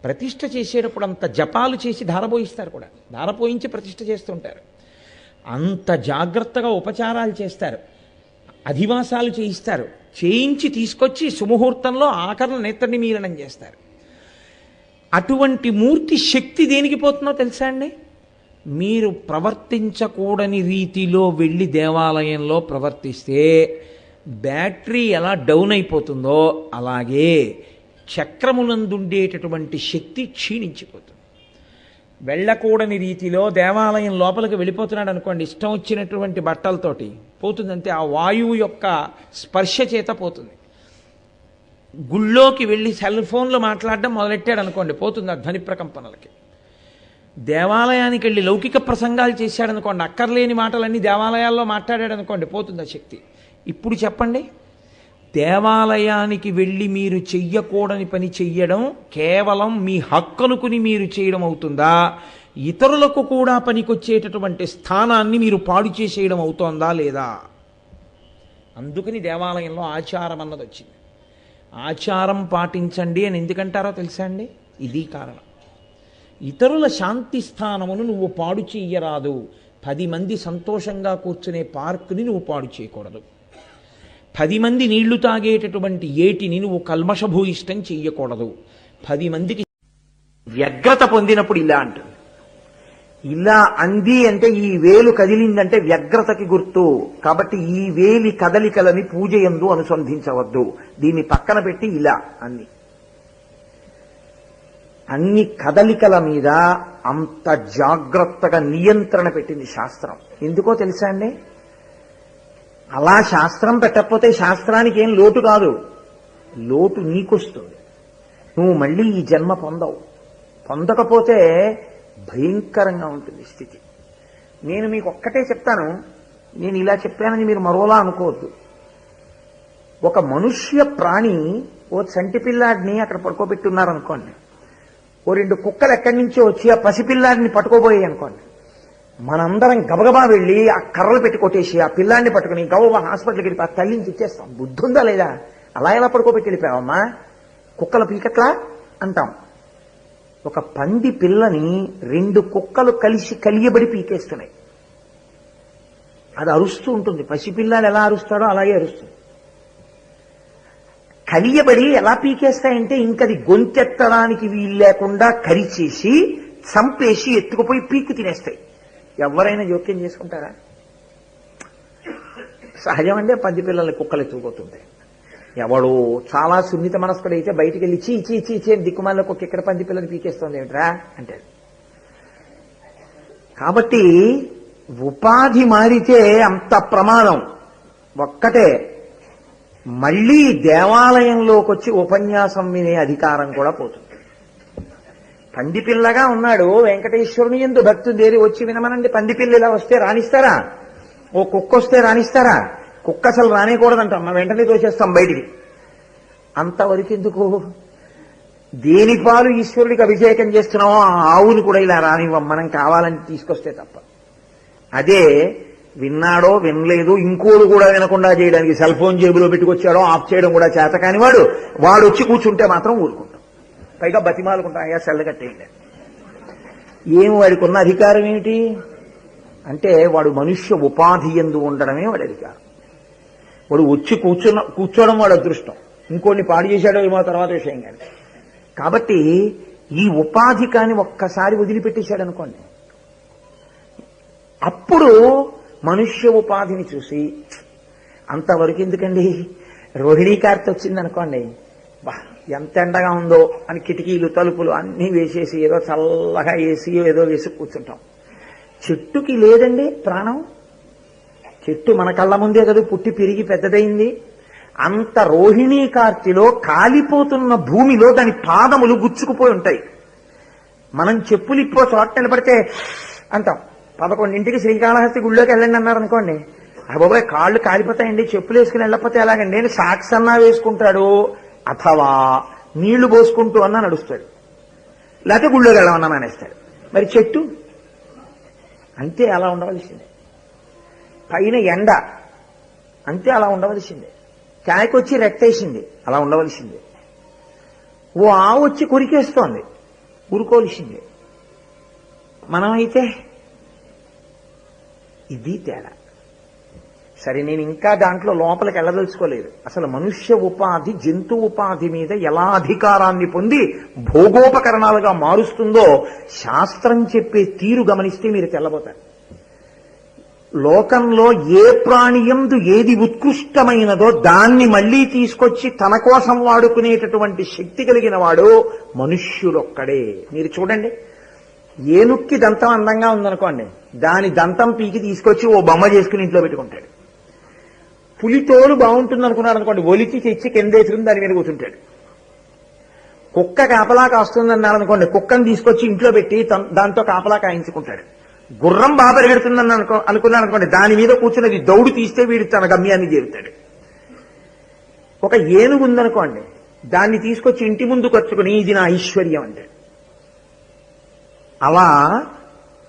ప్రతిష్ఠ చేసేటప్పుడు అంత జపాలు చేసి ధారపోయిస్తారు కూడా, ధారపోయించి ప్రతిష్ఠ చేస్తుంటారు. అంత జాగ్రత్తగా ఉపచారాలు చేస్తారు, అధివాసాలు చేయిస్తారు, చేయించి తీసుకొచ్చి సుముహూర్తంలో ఆకరణ నేత్ర నిమీలనం చేస్తారు. అటువంటి మూర్తి శక్తి దేనికి పోతుందో తెలుసా అండి? మీరు ప్రవర్తించకూడని రీతిలో వెళ్ళి దేవాలయంలో ప్రవర్తిస్తే బ్యాటరీ ఎలా డౌన్ అయిపోతుందో అలాగే చక్రమునందుండేటటువంటి శక్తి క్షీణించిపోతుంది. వెళ్ళకూడని రీతిలో దేవాలయం లోపలికి వెళ్ళిపోతున్నాడు అనుకోండి, ఇష్టం వచ్చినటువంటి బట్టలతోటి పోతుందంటే ఆ వాయువు యొక్క స్పర్శ చేత పోతుంది. గుళ్ళోకి వెళ్ళి సెల్ ఫోన్లో మాట్లాడడం మొదలెట్టాడు అనుకోండి, పోతుంది ఆ ధ్వని ప్రకంపనలకి. దేవాలయానికి వెళ్ళి లౌకిక ప్రసంగాలు చేశాడనుకోండి, అక్కర్లేని మాటలన్నీ దేవాలయాల్లో మాట్లాడాడు అనుకోండి, పోతుంది ఆ శక్తి. ఇప్పుడు చెప్పండి, దేవాలయానికి వెళ్ళి మీరు చెయ్యకూడని పని చెయ్యడం కేవలం మీ హక్కనుకుని మీరు చేయడం అవుతుందా, ఇతరులకు కూడా పనికొచ్చేటటువంటి స్థానాన్ని మీరు పాడు చేసేయడం అవుతోందా లేదా? అందుకని దేవాలయంలో ఆచారం అన్నది వచ్చింది. ఆచారం పాటించండి అని ఎందుకంటారో తెలుసా అండి? ఇది కారణం. ఇతరుల శాంతి స్థానమును నువ్వు పాడు చెయ్యరాదు. 10 మంది సంతోషంగా కూర్చునే పార్కుని నువ్వు పాడు చేయకూడదు. 10 మంది నీళ్లు తాగేటటువంటి ఏటిని నువ్వు కల్మషభూయిష్టం చెయ్యకూడదు. 10 మందికి వ్యగ్రత పొందినప్పుడు ఇలా అంటుంది. ఇలా అంది అంటే ఈ వేలు కదిలిందంటే వ్యగ్రతకి గుర్తు. కాబట్టి ఈ వేలి కదలికలని పూజ యందు అనుసంధించవద్దు. దీన్ని పక్కన పెట్టి ఇలా అన్ని కదలికల మీద అంత జాగ్రత్తగా నియంత్రణ పెట్టింది శాస్త్రం. ఎందుకో తెలుసా అండి? అలా శాస్త్రం పెట్టకపోతే శాస్త్రానికి ఏం లోటు కాదు, లోటు నీకొస్తుంది. నువ్వు మళ్ళీ ఈ జన్మ పొందకపోతే భయంకరంగా ఉంటుంది స్థితి. నేను మీకు ఒక్కటే చెప్తాను, నేను ఇలా చెప్పానని మీరు మరోలా అనుకోవద్దు. ఒక మనుష్య ప్రాణి ఓ చంటి పిల్లాడిని అక్కడ పడుకోబెట్టున్నారనుకోండి, ఓ 2 కుక్కలు ఎక్కడి నుంచో వచ్చి ఆ పసిపిల్లాడిని పట్టుకోబోయాయి అనుకోండి, మనందరం గబగబా వెళ్ళి ఆ కర్రలు పెట్టి కొట్టేసి ఆ పిల్లాడిని పట్టుకుని గబగబా హాస్పిటల్కి వెళ్ళి ఆ తల్లిని ఇచ్చేస్తాం. బుద్ధి ఉందా లేదా? అలా ఎలా పడుకోబెట్టి వెళ్ళిపోయావమ్మా, కుక్కల పీకట్లా అంటాం. ఒక పంది పిల్లని 2 కుక్కలు కలిసి కలియబడి పీకేస్తున్నాయి. అది అరుస్తూ ఉంటుంది. పసిపిల్లాడు ఎలా అరుస్తాడో అలాగే అరుస్తుంది. కలియబడి ఎలా పీకేస్తాయంటే ఇంకది గొంతెత్తడానికి వీలు లేకుండా కరిచేసి చంపేసి ఎత్తుకుపోయి పీక్కు తినేస్తాయి. ఎవరైనా జోక్యం చేసుకుంటారా? సహజమంటే పంది పిల్లల్ని కుక్కలు ఎత్తుకుపోతుంటాయి. ఎవడు చాలా సున్నిత మనస్కుడైతే బయటికి వెళ్ళి చీ చీ చీ చీ దిక్కుమాల కుక్క ఇక్కడ పంది పిల్లని పీకేస్తుంది ఏమిట్రా అంటాడు. కాబట్టి ఉపాధి మారితే అంత ప్రమాదం. ఒక్కటే, మళ్ళీ దేవాలయంలోకి వచ్చి ఉపన్యాసం వినే అధికారం కూడా పోతుంది. పందిపిల్లగా ఉన్నాడు, వెంకటేశ్వరుని యందు భక్తి దేరి వచ్చి వినమనండి. పందిపిల్ల ఇలా వస్తే రాణిస్తారా? ఓ కుక్క వస్తే రాణిస్తారా? కుక్క అసలు రానేకూడదంటాం, మనం వెంటనే తోసేస్తాం బయటికి. అంతవరకు ఎందుకు? దేని పాలు ఈశ్వరుడికి అభిషేకం చేస్తున్నామో ఆ ఆవుని కూడా ఇలా రానివ్వం, మనం కావాలని తీసుకొస్తే తప్ప. అదే విన్నాడో వినలేదు ఇంకోడు కూడా వినకుండా చేయడానికి సెల్ ఫోన్ జేబులో పెట్టుకొచ్చాడో ఆఫ్ చేయడం కూడా చేత కాని వాడు వచ్చి కూర్చుంటే మాత్రం ఊరుకుంటాం. పైగా బతిమాలుకుంటాం, అయ్యా సెల్ల కట్టేయండి. ఏమి వాడికి ఉన్న అధికారం ఏమిటి అంటే, వాడు మనుష్య ఉపాధి యందు ఉండడమే వాడి అధికారం. వాడు వచ్చి కూర్చోవడం వాడు అదృష్టం, ఇంకోడిని పాడు చేశాడో ఏమో తర్వాత విషయం కానీ. కాబట్టి ఈ ఉపాధి కాని ఒక్కసారి వదిలిపెట్టేశాడు అనుకోండి, అప్పుడు మనుష్య ఉపాధిని చూసి అంతవరకు ఎందుకండి, రోహిణీ కార్తె వచ్చింది అనుకోండి, బా ఎంత ఎండగా ఉందో అని కిటికీలు తలుపులు అన్నీ వేసేసి ఏదో చల్లగా వేసి ఏదో వేసి కూర్చుంటాం. చెట్టుకి లేదండి ప్రాణం. చెట్టు మన కళ్ళ ముందే కదా పుట్టి పెరిగి పెద్దదైంది. అంత రోహిణీ కార్తెలో కాలిపోతున్న భూమిలో దాని పాదములు గుచ్చుకుపోయి ఉంటాయి. మనం చెప్పులు ఇప్పో చోట నిలబడితే అంటాం. 11ంటికి శ్రీకాళహస్తి గుళ్ళోకి వెళ్ళండి అన్నారు అనుకోండి, అబ్బాయి కాళ్ళు కాలిపోతాయండి, చెప్పులు వేసుకుని వెళ్ళకపోతే ఎలాగండి నేను సాక్స్ అన్నా వేసుకుంటాడు, అథవా నీళ్లు పోసుకుంటూ అన్నా నడుస్తాడు, లేకపోతే గుళ్ళోకి వెళ్ళమన్నా మానేస్తాడు. మరి చెట్టు అంతే అలా ఉండవలసిందే. పైన ఎండ అంతే అలా ఉండవలసిందే. కాయకొచ్చి రెట్టేసింది అలా ఉండవలసిందే. ఓ ఆవు వచ్చి కొరికేస్తోంది ఊరుకోవలసిందే. మనమైతే ఇది తేడా. సరే, నేను ఇంకా దాంట్లో లోపలికి వెళ్ళదలుచుకోలేదు. అసలు మనుష్య ఉపాధి జంతు ఉపాధి మీద ఎలా అధికారాన్ని పొంది భోగోపకరణాలుగా మారుస్తుందో శాస్త్రం చెప్పే తీరు గమనిస్తే మీరు తెల్లబోతారు. లోకంలో ఏ ప్రాణియందు ఏది ఉత్కృష్టమైనదో దాన్ని మళ్లీ తీసుకొచ్చి తన కోసం వాడుకునేటటువంటి శక్తి కలిగిన వాడు మనుష్యుడొక్కడే. మీరు చూడండి, ఏనుక్కి దంతం అందంగా ఉందనుకోండి, దాని దంతం పీకి తీసుకొచ్చి ఓ బొమ్మ చేసుకుని ఇంట్లో పెట్టుకుంటాడు. పులితోలు బాగుంటుంది అనుకున్నాడు అనుకోండి, ఒలిచి తెచ్చి కిందేసుకుని దాని మీద కూర్చుంటాడు. కుక్క కాపలా కాస్తుందన్నారు అనుకోండి, కుక్కను తీసుకొచ్చి ఇంట్లో పెట్టి దాంతో కాపలా కాయించుకుంటాడు. గుర్రం బాగా పరిగెడుతుందని అనుకున్నాడు అనుకోండి, దాని మీద కూర్చున్నది దౌడు తీస్తే వీడు తన గమ్యాన్ని చేరుతాడు. ఒక ఏనుగు ఉందనుకోండి, దాన్ని తీసుకొచ్చి ఇంటి ముందు కచ్చుకుని ఇది నా ఐశ్వర్యం అంటాడు. అలా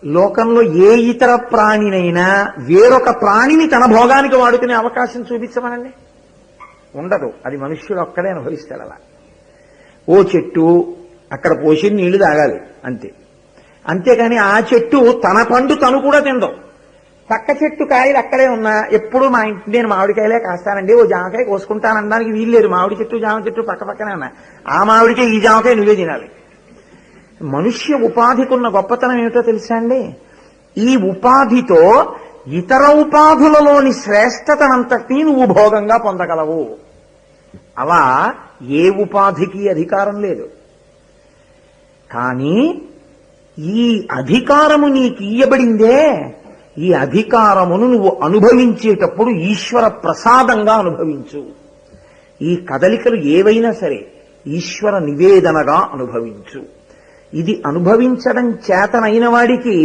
లోకంలో ఏ ఇతర ప్రాణినైనా వేరొక ప్రాణిని తన భోగానికి వాడుకునే అవకాశం చూపించమనండి, ఉండదు. అది మనుష్యుడు ఒక్కడే అనుభవిస్తాడు అలా. ఓ చెట్టు అక్కడ పోసి నీళ్లు తాగాలి అంతే. అంతేకాని ఆ చెట్టు తన పండు తను కూడా తిందాం. పక్క చెట్టు కాయలు అక్కడే ఉన్నా ఎప్పుడు మా ఇంటి నేను మామిడికాయలే కాస్తానండి, ఓ జామకాయ కోసుకుంటానడానికి వీల్లేదు. మామిడి చెట్టు జామ చెట్టు పక్క పక్కనే ఉన్నా, ఆ మామిడికాయ ఈ జామకాయ నువ్వే తినాలి. మనుష్య ఉపాధికున్న గొప్పతనం ఏమిటో తెలుసా అండి? ఈ ఉపాధితో ఇతర ఉపాధులలోని శ్రేష్టతనంతటినీ నువ్వు భోగంగా పొందగలవు. అలా ఏ ఉపాధికి అధికారం లేదు. కానీ ఈ అధికారము నీకు ఇయ్యబడిందే, ఈ అధికారమును నువ్వు అనుభవించేటప్పుడు ఈశ్వర ప్రసాదంగా అనుభవించు. ఈ కదలికలు ఏవైనా సరే ఈశ్వర నివేదనగా అనుభవించు. ఇది అనుభవించడం చేతనైన వాడికి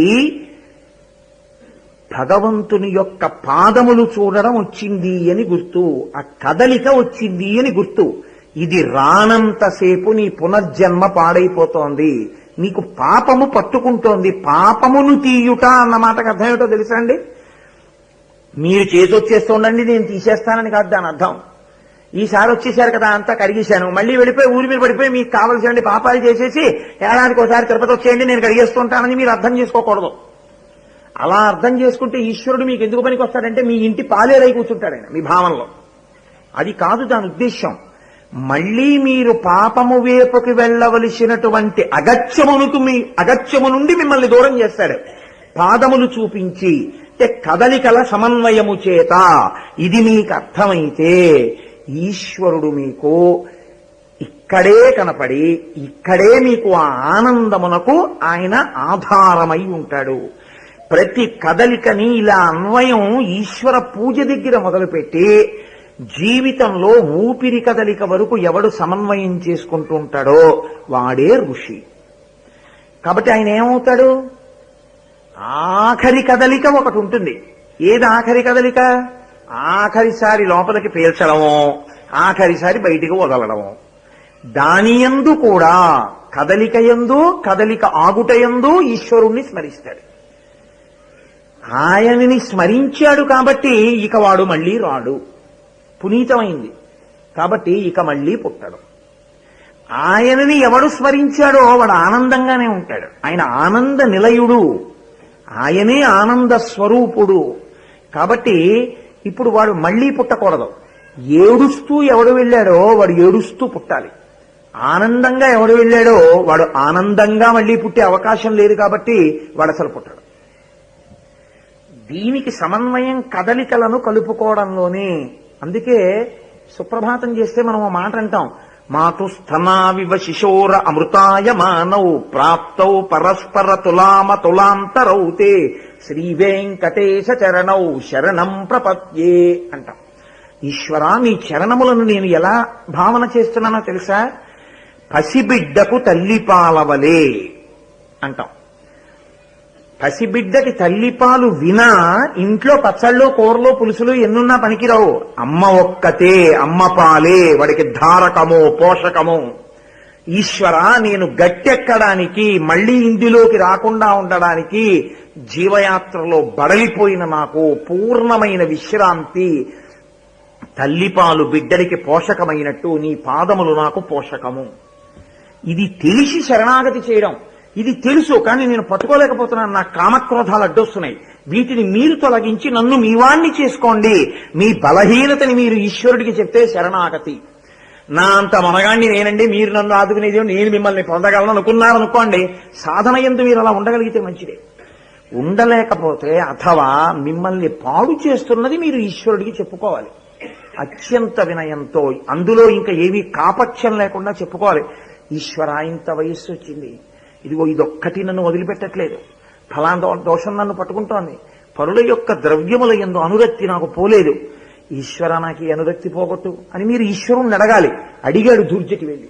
భగవంతుని యొక్క పాదములు చూడడం వచ్చింది అని గుర్తు, ఆ కదలిక వచ్చింది అని గుర్తు. ఇది రానంతసేపు నీ పునర్జన్మ పాడైపోతోంది, నీకు పాపము పట్టుకుంటోంది. పాపమును తీయుట అన్న మాటకు అర్థం ఏమిటో తెలుసా అండి? మీరు చేసి వచ్చేస్తుండండి నేను తీసేస్తానని కాదు దాని అర్థం. ఈసారి వచ్చేసారు కదా అంతా కడిగేశాను, మళ్ళీ వెళ్ళిపోయి ఊరి మీద పడిపోయి మీకు కావలసిన పాపాలు చేసేసి ఏడాదికి ఒకసారి తిరుపతి వచ్చేయండి నేను కడిగేస్తుంటానని మీరు అర్థం చేసుకోకూడదు. అలా అర్థం చేసుకుంటే ఈశ్వరుడు మీకు ఎందుకు పనికి వస్తాడంటే మీ ఇంటి పాలేరై కూర్చుంటాడు ఆయన మీ భావనలో. అది కాదు దాని ఉద్దేశం. మళ్లీ మీరు పాపము వైపుకి వెళ్ళవలసినటువంటి అగత్యము నుండి మిమ్మల్ని దూరం చేస్తాడు పాదములు చూపించి. కదలికల సమన్వయము చేత ఇది మీకు అర్థమైతే ఈశ్వరుడు మీకు ఇక్కడే కనపడి ఇక్కడే మీకు ఆ ఆనందమునకు ఆయన ఆధారమై ఉంటాడు. ప్రతి కదలికని ఇలా అన్వయం ఈశ్వర పూజ దగ్గర మొదలుపెట్టి జీవితంలో ఊపిరి కదలిక వరకు ఎవడు సమన్వయం చేసుకుంటూ ఉంటాడో వాడే ఋషి. కాబట్టి ఆయన ఏమవుతాడు? ఆఖరి కదలిక ఒకటి ఉంటుంది. ఏది ఆఖరి కదలిక? ఆఖరిసారి లోపలికి పీల్చడమో ఆఖరిసారి బయటికి వదలడమో. దానియందు కూడా కదలిక ఆగుటయందు ఈశ్వరుణ్ణి స్మరిస్తాడు. ఆయనని స్మరించాడు కాబట్టి ఇక వాడు మళ్ళీ రాడు, పునీతమైంది కాబట్టి ఇక మళ్ళీ పుట్టడు. ఆయనని ఎవడు స్మరించాడో వాడు ఆనందంగానే ఉంటాడు. ఆయన ఆనంద నిలయుడు, ఆయనే ఆనంద స్వరూపుడు. కాబట్టి ఇప్పుడు వాడు మళ్ళీ పుట్టకూడదు. ఏడుస్తూ ఎవడు వెళ్ళాడో వాడు ఏడుస్తూ పుట్టాలి. ఆనందంగా ఎవడు వెళ్ళాడో వాడు ఆనందంగా మళ్ళీ పుట్టే అవకాశం లేదు కాబట్టి వాడు అసలు పుట్టాడు. దీనికి సమన్వయం కదలికలను కలుపుకోవడంలోనే. అందుకే సుప్రభాతం చేస్తే మనం ఒక మాట అంటాం, మాతుస్థనావివ శిశోర అమృతాయ మానౌ ప్రాప్తౌ పరస్పర తులామ తులాంతరౌతే శ్రీ వెంకటేశ చరణౌ శరణం ప్రపద్యే అంటాం. ఈశ్వరా, నీ చరణములను నేను ఎలా భావన చేస్తున్నానో తెలుసా? పసిబిడ్డకు తల్లిపాలవలే అంటాం. పసిబిడ్డకి తల్లిపాలు వినా ఇంట్లో పచ్చళ్ళు కూరలు పులుసులు ఎన్నున్నా పనికిరావు. అమ్మ ఒక్కతే, అమ్మ పాలే వాడికి ధారకము పోషకము. ఈశ్వర, నేను గట్టెక్కడానికి మళ్లీ ఇందులోకి రాకుండా ఉండడానికి జీవయాత్రలో బడలిపోయిన నాకు పూర్ణమైన విశ్రాంతి. తల్లిపాలు బిడ్డలికి పోషకమైనట్టు నీ పాదములు నాకు పోషకము. ఇది తెలిసి శరణాగతి చేయడం. ఇది తెలుసు, కానీ నేను పట్టుకోలేకపోతున్నాను, నాకు కామక్రోధాలు అడ్డొస్తున్నాయి. వీటిని మీరు తొలగించి నన్ను మీవాణ్ణి చేసుకోండి. మీ బలహీనతని మీరు ఈశ్వరుడికి చెప్తే శరణాగతి. నా అంత మనగాండి నేనండి, మీరు నన్ను ఆదుకునేది నేను మిమ్మల్ని పొందగలను అనుకున్నారనుకోండి, సాధన యందు మీరు అలా ఉండగలిగితే మంచిదే. ఉండలేకపోతే అథవా మిమ్మల్ని పాడు చేస్తున్నది మీరు ఈశ్వరుడికి చెప్పుకోవాలి అత్యంత వినయంతో. అందులో ఇంకా ఏమీ కాపక్ష్యం లేకుండా చెప్పుకోవాలి. ఈశ్వర, ఇంత వయస్సు వచ్చింది, ఇదిగో ఇదొక్కటి నన్ను వదిలిపెట్టట్లేదు, ఫలానా దోషం నన్ను పట్టుకుంటోంది, పరుల యొక్క ద్రవ్యముల యందు అనురక్తి నాకు పోలేదు, ఈశ్వర నాకు ఈ అనురక్తి పోగొట్టు అని మీరు ఈశ్వరుణ్ణి అడగాలి. అడిగాడు దుర్జటి వెళ్ళి.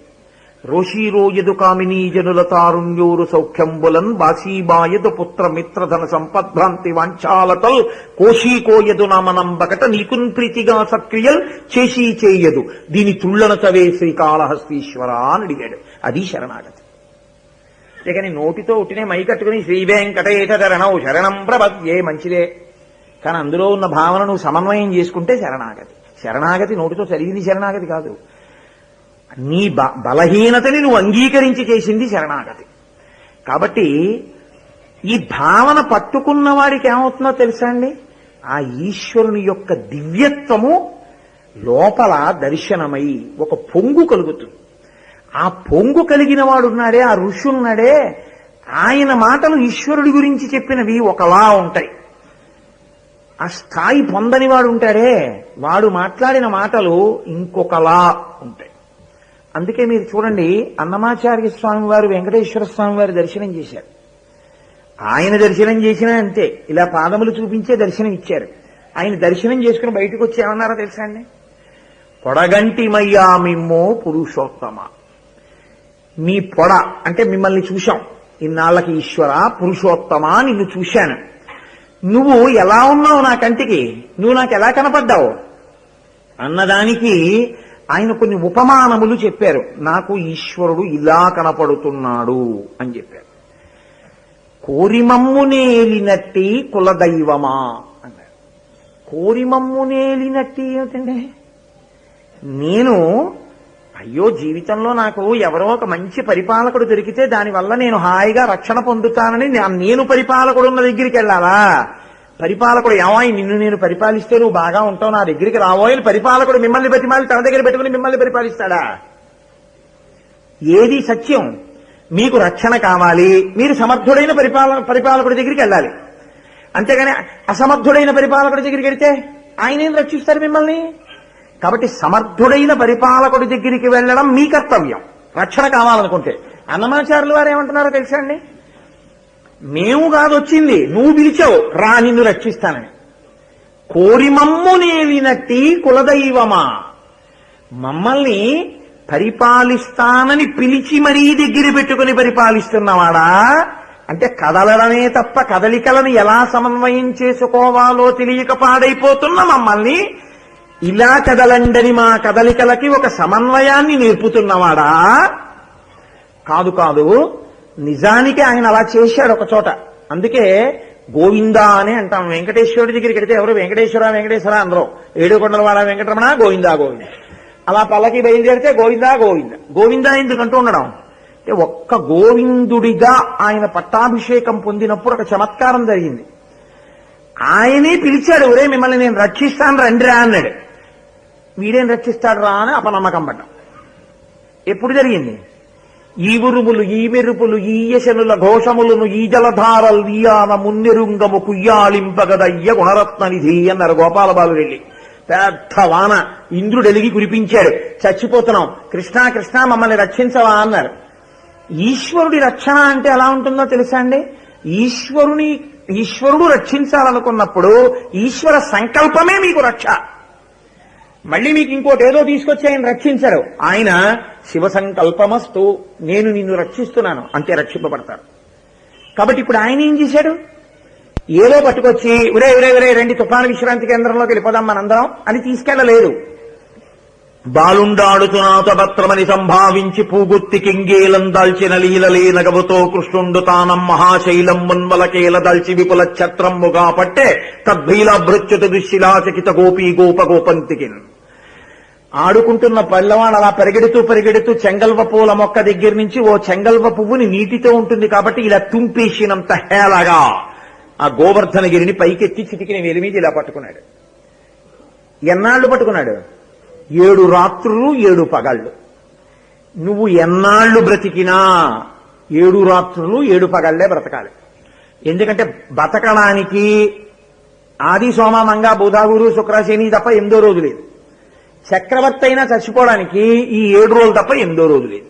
రోషీరోయదు కామినీ జనుల తారుణ్యూరు సౌఖ్యంబులన్ బాసీబాయదు పుత్ర మిత్రధన సంపద్భ్రాంతి వాంఛాలతల్ కోశీకోయదు నామనంబకట నీకున్ ప్రీతిగా సక్రియల్ చేసి చేయదు దీని తుళ్ళన చవే శ్రీకాళహస్తీశ్వర అని అడిగాడు. అది శరణాగతి. కానీ నోటితో ఉట్టినే మై కట్టుకుని శ్రీ వెంకటేశ చరణౌ శరణం ప్రపద్యే మంచిదే, కానీ అందులో ఉన్న భావనను సమన్వయం చేసుకుంటే శరణాగతి. శరణాగతి నోటితో చదివింది శరణాగతి కాదు, నీ బలహీనతని నువ్వు అంగీకరించి చేసింది శరణాగతి. కాబట్టి ఈ భావన పట్టుకున్న వాడికి ఏమవుతుందో తెలుసా అండి? ఆ ఈశ్వరుని యొక్క దివ్యత్వము లోపల దర్శనమై ఒక పొంగు కలుగుతుంది. ఆ పొంగు కలిగిన వాడున్నాడే, ఆ ఋషి ఉన్నాడే, ఆయన మాటలు ఈశ్వరుడి గురించి చెప్పినవి ఒకలా ఉంటాయి. ఆ స్థాయి పొందని వాడు ఉంటాడే, వాడు మాట్లాడిన మాటలు ఇంకొకలా ఉంటాయి. అందుకే మీరు చూడండి, అన్నమాచార్య స్వామి వారు వెంకటేశ్వర స్వామి వారి దర్శనం చేశారు. ఆయన దర్శనం చేసినా అంతే, ఇలా పాదములు చూపించే దర్శనం ఇచ్చారు. ఆయన దర్శనం చేసుకుని బయటకు వచ్చి ఏమన్నారో తెలుసా అండి? పొడగంటిమయ్యా మిమ్మో పురుషోత్తమ. మీ పొడ అంటే మిమ్మల్ని చూశాం ఇన్నాళ్ళకి ఈశ్వర, పురుషోత్తమ నిన్ను చూశాను, నువ్వు ఎలా ఉన్నావు నా కంటికి, నువ్వు నాకు ఎలా కనపడ్డావు అన్నదానికి ఆయన కొన్ని ఉపమానములు చెప్పారు. నాకు ఈశ్వరుడు ఇలా కనపడుతున్నాడు అని చెప్పారు. కోరిమమ్మునేలినట్టి కులదైవమా అన్నారు. కోరిమమ్మునేలినట్టి ఏమిటండి? నేను అయ్యో జీవితంలో నాకు ఎవరో ఒక మంచి పరిపాలకుడు దొరికితే దానివల్ల నేను హాయిగా రక్షణ పొందుతానని నేను పరిపాలకుడు ఉన్న దగ్గరికి వెళ్ళాలా? పరిపాలకుడు ఏమాయి నిన్ను నేను పరిపాలిస్తే నువ్వు బాగా ఉంటావు, నా దగ్గరికి రావోయని పరిపాలకుడు మిమ్మల్ని బతిమాలి తన దగ్గర పెట్టుకుని మిమ్మల్ని పరిపాలిస్తాడా? ఏది సత్యం? మీకు రక్షణ కావాలి, మీరు సమర్థుడైన పరిపాలకుడి దగ్గరికి వెళ్ళాలి. అంతేగాని అసమర్థుడైన పరిపాలకుడి దగ్గరికి వెళితే ఆయన ఏం రక్షిస్తారు మిమ్మల్ని? కాబట్టి సమర్థుడైన పరిపాలకుడి దగ్గరికి వెళ్ళడం మీ కర్తవ్యం, రక్షణ కావాలనుకుంటే. అన్నమాచార్యులు వారు ఏమంటున్నారో తెలుసా అండి? మేము కాదు వచ్చింది, నువ్వు పిలిచావు రా నిన్ను రక్షిస్తానని. కోరిమమ్మునేలినట్టి కులదైవమా, మమ్మల్ని పరిపాలిస్తానని పిలిచి మరీ దగ్గర పెట్టుకుని పరిపాలిస్తున్నవాడా? అంటే కదలడమే తప్ప కదలికలను ఎలా సమన్వయం చేసుకోవాలో తెలియక పాడైపోతున్న మమ్మల్ని ఇలా కదలండని మా కదలికలకి ఒక సమన్వయాన్ని నేర్పుతున్నవాడా? కాదు కాదు, నిజానికి ఆయన అలా చేశాడు ఒక చోట. అందుకే గోవిందా అని అంటాం. వెంకటేశ్వరుడి దగ్గరికి వెడితే ఎవరు వెంకటేశ్వర వెంకటేశ్వర అందరూ, ఏడుకొండలవాడ వెంకటరమణ గోవిందా గోవింద, అలా పల్లకి బయలుదేరితే గోవిందా గోవింద. గోవిందా ఎందుకంటూ ఉండడం అంటే ఒక్క గోవిందుడిగా ఆయన పట్టాభిషేకం పొందినప్పుడు ఒక చమత్కారం జరిగింది. ఆయనే పిలిచాడు, ఒరే మిమ్మల్ని నేను రక్షిస్తాను రండిరా అన్నాడు. వీడేం రక్షిస్తాడు రా అని అపనమ్మకం పడ్డాం. ఎప్పుడు జరిగింది? ఈ ఉరుములు, ఈ మెరుపులు, ఈ యశనుల ఘోషములను, ఈ జలధారలు ఈయాన మున్నెరుంగము కుయ్యాళింపగదయ్య గుణరత్న నిధి అన్నారు గోపాలబాలు వెళ్ళి. పెద్ద వాన ఇంద్రుడు ఎలిగి కురిపించాడు. చచ్చిపోతున్నాం, కృష్ణ కృష్ణ మమ్మల్ని రక్షించవా అన్నారు. ఈశ్వరుడి రక్షణ అంటే ఎలా ఉంటుందో తెలుసా అండి? ఈశ్వరుడు రక్షించాలనుకున్నప్పుడు ఈశ్వర సంకల్పమే మీకు రక్ష. మళ్ళీ మీకు ఇంకోటి ఏదో తీసుకొచ్చి ఆయన రక్షించరు. ఆయన శివ సంకల్పమస్తు, నేను నిన్ను రక్షిస్తున్నాను అంతే రక్షింపబడతారు. కాబట్టి ఇప్పుడు ఆయన ఏం చేశాడు? ఏదో పట్టుకొచ్చి ఉరే ఉరే ఉరే రండి తుఫాను విశ్రాంతి కేంద్రంలోకి వెళ్ళిపోదాం మనందరం అని తీసుకెళ్లలేదు. బాలుండాడుతునాతభత్రమని సంభావించి పూగుత్తి కింగేలం దాల్చిన లీలలే నగవుతో కృష్ణుండు తానం మహాశైలం మున్వలకేల దాల్చి విపుల ఛత్రమ్ముగా పట్టే తద్భీలాభృత్యుత దుశ్శిలాచకిత గోపీ గోప గోపంతికిన్. ఆడుకుంటున్న పల్లవాడు అలా పరిగెడుతూ చెంగల్వ పూల మొక్క దగ్గర నుంచి ఓ చెంగల్వ పువ్వుని నీటితో ఉంటుంది కాబట్టి ఇలా తుంపేసినంత హేళగా ఆ గోవర్ధనగిరిని పైకెత్తి చిటికిన వేలి మీద ఇలా పట్టుకున్నాడు. ఎన్నాళ్ళు పట్టుకున్నాడు? 7 రాత్రులు 7 పగళ్ళు. నువ్వు ఎన్నాళ్ళు బ్రతికినా 7 రాత్రులు 7 పగళ్లే బ్రతకాలి. ఎందుకంటే బతకడానికి ఆది సోమ మంగ బుధ గురు శుక్ర శని తప్ప 8వ రోజు లేదు. చక్రవర్తి అయినా చచ్చిపోవడానికి ఈ 7 రోజులు తప్ప 8వ రోజు లేదు.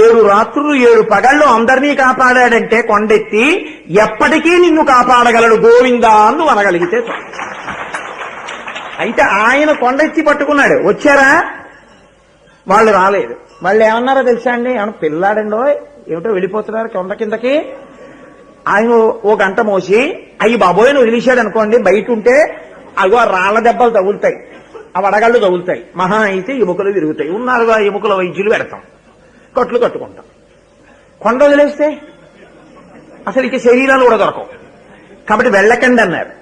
7 రాత్రులు 7 పగళ్ళు అందరినీ కాపాడాడంటే కొండెత్తి ఎప్పటికీ నిన్ను కాపాడగలడు గోవిందా అని నువ్వు అనగలిగితే చాలు. అయితే ఆయన కొండెత్తి పట్టుకున్నాడు. వచ్చారా? వాళ్ళు రాలేదు. వాళ్ళు ఏమన్నారో తెలుసా అండి? ఏమన్నా పిల్లాడండో ఏమిటో వెళ్ళిపోతున్నారు కొండ కిందకి. ఆయన ఓ గంట మోసి అయ్యి బాబోయ్ నువ్వు వదిలేశాడు అనుకోండి, బయట ఉంటే అగో రాళ్ల దెబ్బలు తగులుతాయి, ఆ వడగళ్ళు తగులుతాయి, మహా అయితే ఎముకలు విరుగుతాయి. ఉన్నారుగా ఎముకల వైద్యులు పెడతాం, కట్లు కట్టుకుంటాం. కొండ వదిలేస్తే అసలు ఇక శరీరాలు కూడా దొరకవు. కాబట్టి వెళ్ళకండి అన్నారు.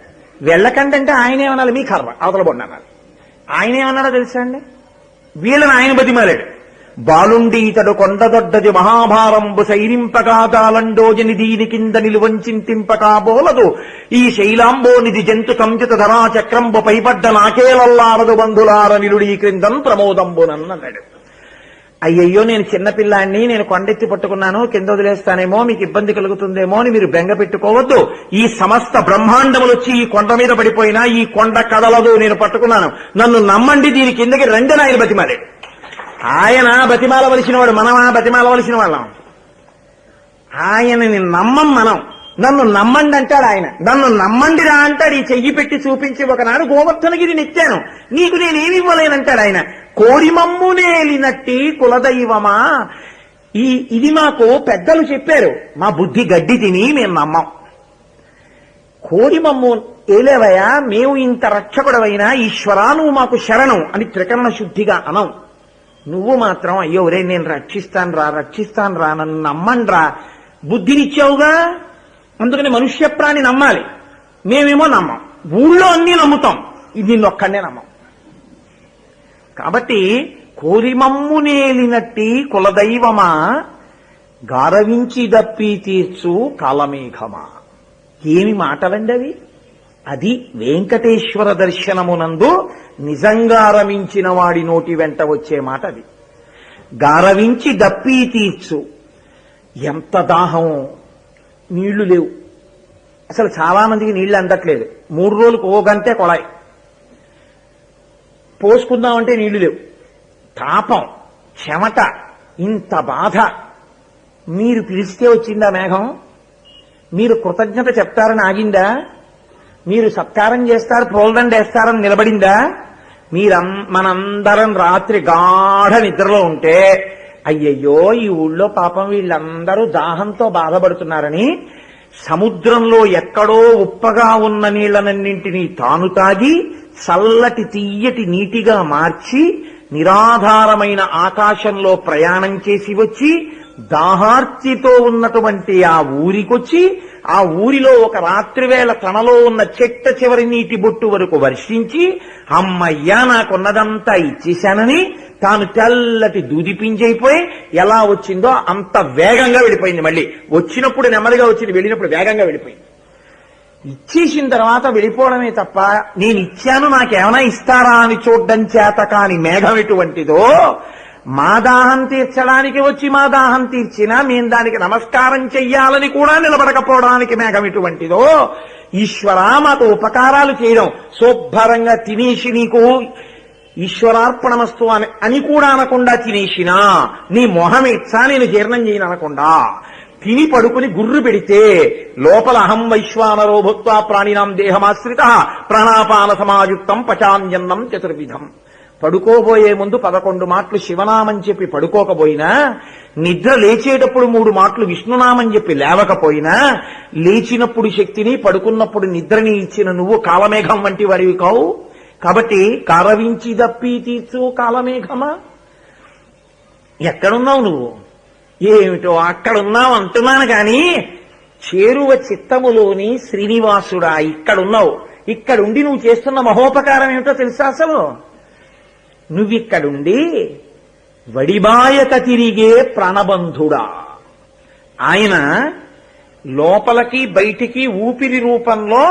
వెళ్ళకండి అంటే ఆయన ఏమనాలి? మీ కర్ర అవతల బొండి అన్నారు. ఆయన ఏమన్నాడో తెలుసా అండి? వీళ్ళని ఆయన బతిమాలాడు. బాలుండి ఇతడు కొండదొడ్డది మహాభారంబు సైరింపకాదాలండోజని దీని కింద నిలువంచింతింపకా బోలదు ఈ శైలాంబోనిధి జంతు కంజిత ధరా చక్రంబు పైపడ్డ నాకేలల్లారదు బంధులార నిలుడీ క్రిందన్ ప్రమోదంబునన్నాడు. అయ్యయ్యో నేను చిన్నపిల్లాన్ని, నేను కొండెత్తి పట్టుకున్నాను, కింద వదిలేస్తానేమో, మీకు ఇబ్బంది కలుగుతుందేమో అని మీరు బెంగ పెట్టుకోవద్దు. ఈ సమస్త బ్రహ్మాండములు వచ్చి ఈ కొండ మీద పడిపోయినా ఈ కొండ కదలదు, నేను పట్టుకున్నాను, నన్ను నమ్మండి, దీని కిందకి రండి ఆయన బతిమాలే. ఆయన బతిమాలవలసిన వాడు, మనమా బతిమాలవలసిన వాళ్ళం? ఆయనని నమ్మం మనం. నన్ను నమ్మండి అంటాడు ఆయన. నన్ను నమ్మండిరా అంటాడు. ఈ చెయ్యి పెట్టి చూపించి ఒకనాడు గోవర్ధనగిరి నెచ్చాను, నీకు నేనేమి ఇవ్వలేనంటాడు ఆయన. కోరిమమ్మునేలినట్టి కులదైవమా, ఇది మాకు పెద్దలు చెప్పారు, మా బుద్ధి గడ్డి తిని మేము నమ్మం. కోరిమమ్ము ఏలేవయా, మేము ఇంత రక్షకుడవైనా ఈశ్వరా నువ్వు మాకు శరణం అని త్రికరణ శుద్ధిగా అనం. నువ్వు మాత్రం అయ్యో రే నేను రక్షిస్తాను రా నన్ను నమ్మండి రా, బుద్ధినిచ్చావుగా, అందుకని మనుష్య ప్రాణి నమ్మాలి. మేమేమో నమ్మం, ఊళ్ళో అన్నీ నమ్ముతాం, ఇది నిన్నొక్కడే నమ్మం. కాబట్టి కోరిమమ్మునేలినట్టి కులదైవమా, గారవించి దప్పి తీర్చు కాలమేఘమా. ఏమి మాటలండి అవి? అది వెంకటేశ్వర దర్శనమునందు నిజంగా రమించిన వాడి నోటి వెంట వచ్చే మాట అది. గారవించి దప్పి తీర్చు. ఎంత దాహం, నీళ్లు లేవు అసలు. చాలా మందికి నీళ్లు అందట్లేదు. 3 రోజులకు ఓ గంటే కొళాయి, పోసుకుందామంటే నీళ్లు లేవు. తాపం, చెమట, ఇంత బాధ. మీరు పిలిస్తే వచ్చిందా మేఘం? మీరు కృతజ్ఞత చెప్తారని ఆగిందా? మీరు సత్కారం చేస్తారు ప్రోల్దండేస్తారని నిలబడిందా? మనందరం రాత్రి గాఢ నిద్రలో ఉంటే అయ్యయ్యో ఈ ఊళ్ళో పాపం వీళ్ళందరూ దాహంతో బాధపడుతున్నారని సముద్రంలో ఎక్కడో ఉప్పగా ఉన్న నీళ్లనన్నింటినీ తాను తాగి చల్లటి తీయటి నీటిగా మార్చి నిరాధారమైన ఆకాశంలో ప్రయాణం చేసి వచ్చి దాహార్తితో ఉన్నటువంటి ఆ ఊరికొచ్చి ఆ ఊరిలో ఒక రాత్రివేళ తనలో ఉన్న చెట్ట చివరి నీటి బొట్టు వరకు వర్షించి అమ్మయ్యా నాకున్నదంతా ఇచ్చేశానని తాను తెల్లటి దూదిపింజైపోయి ఎలా వచ్చిందో అంత వేగంగా వెళ్ళిపోయింది. మళ్ళీ వచ్చినప్పుడు నెమ్మదిగా వచ్చింది, వెళ్ళినప్పుడు వేగంగా వెళ్ళిపోయింది. ఇచ్చేసిన తర్వాత వెళ్ళిపోవడమే తప్ప నేను ఇచ్చాను నాకేమైనా ఇస్తారా అని చూడ్డం చేత కాని మేఘం ఎటువంటిదో మా దాహం తీర్చడానికి వచ్చి మా దాహం తీర్చినా మేము దానికి నమస్కారం చెయ్యాలని కూడా నిలబడకపోవడానికి మేఘం ఎటువంటిదో, ఈశ్వరా మాకు ఉపకారాలు చేయడం, శుభ్రంగా తినేసి నీకు ఈశ్వరార్పణమస్తు అని కూడా అనకుండా తినేసినా, నీ మొహం ఇచ్చా నేను జీర్ణం చేయను అనకుండా తిని పడుకుని గుర్రు పెడితే లోపల అహం వైశ్వానరో భూత్వా ప్రాణినాం దేహమాశ్రిత ప్రాణాపాన సమాయుక్తం పచాన్యన్నం చతుర్విధం. పడుకోబోయే ముందు 11 మాటలు శివనామం చెప్పి పడుకోకపోయినా, నిద్ర లేచేటప్పుడు 3 మాటలు విష్ణునామం చెప్పి లేవకపోయినా, లేచినప్పుడు శక్తిని పడుకున్నప్పుడు నిద్రని ఇచ్చిన నువ్వు కాలమేఘం వంటి వాడివి కావు. కాబట్టి కారవించి దప్పి తీర్చు కాలమేఘమా, ఎక్కడున్నావు నువ్వు? ఏమిటో అక్కడున్నావు అంటున్నాను కానీ చేరువ చిత్తములోని శ్రీనివాసుడా ఇక్కడున్నావు. ఇక్కడుండి నువ్వు చేస్తున్న మహోపకారం ఏమిటో తెలుసా? అసలు నువ్విక్కడుండి వడిబాయక తిరిగే ప్రాణబంధుడా. ఆయన లోపలికి బయటికి ఊపిరి రూపంలో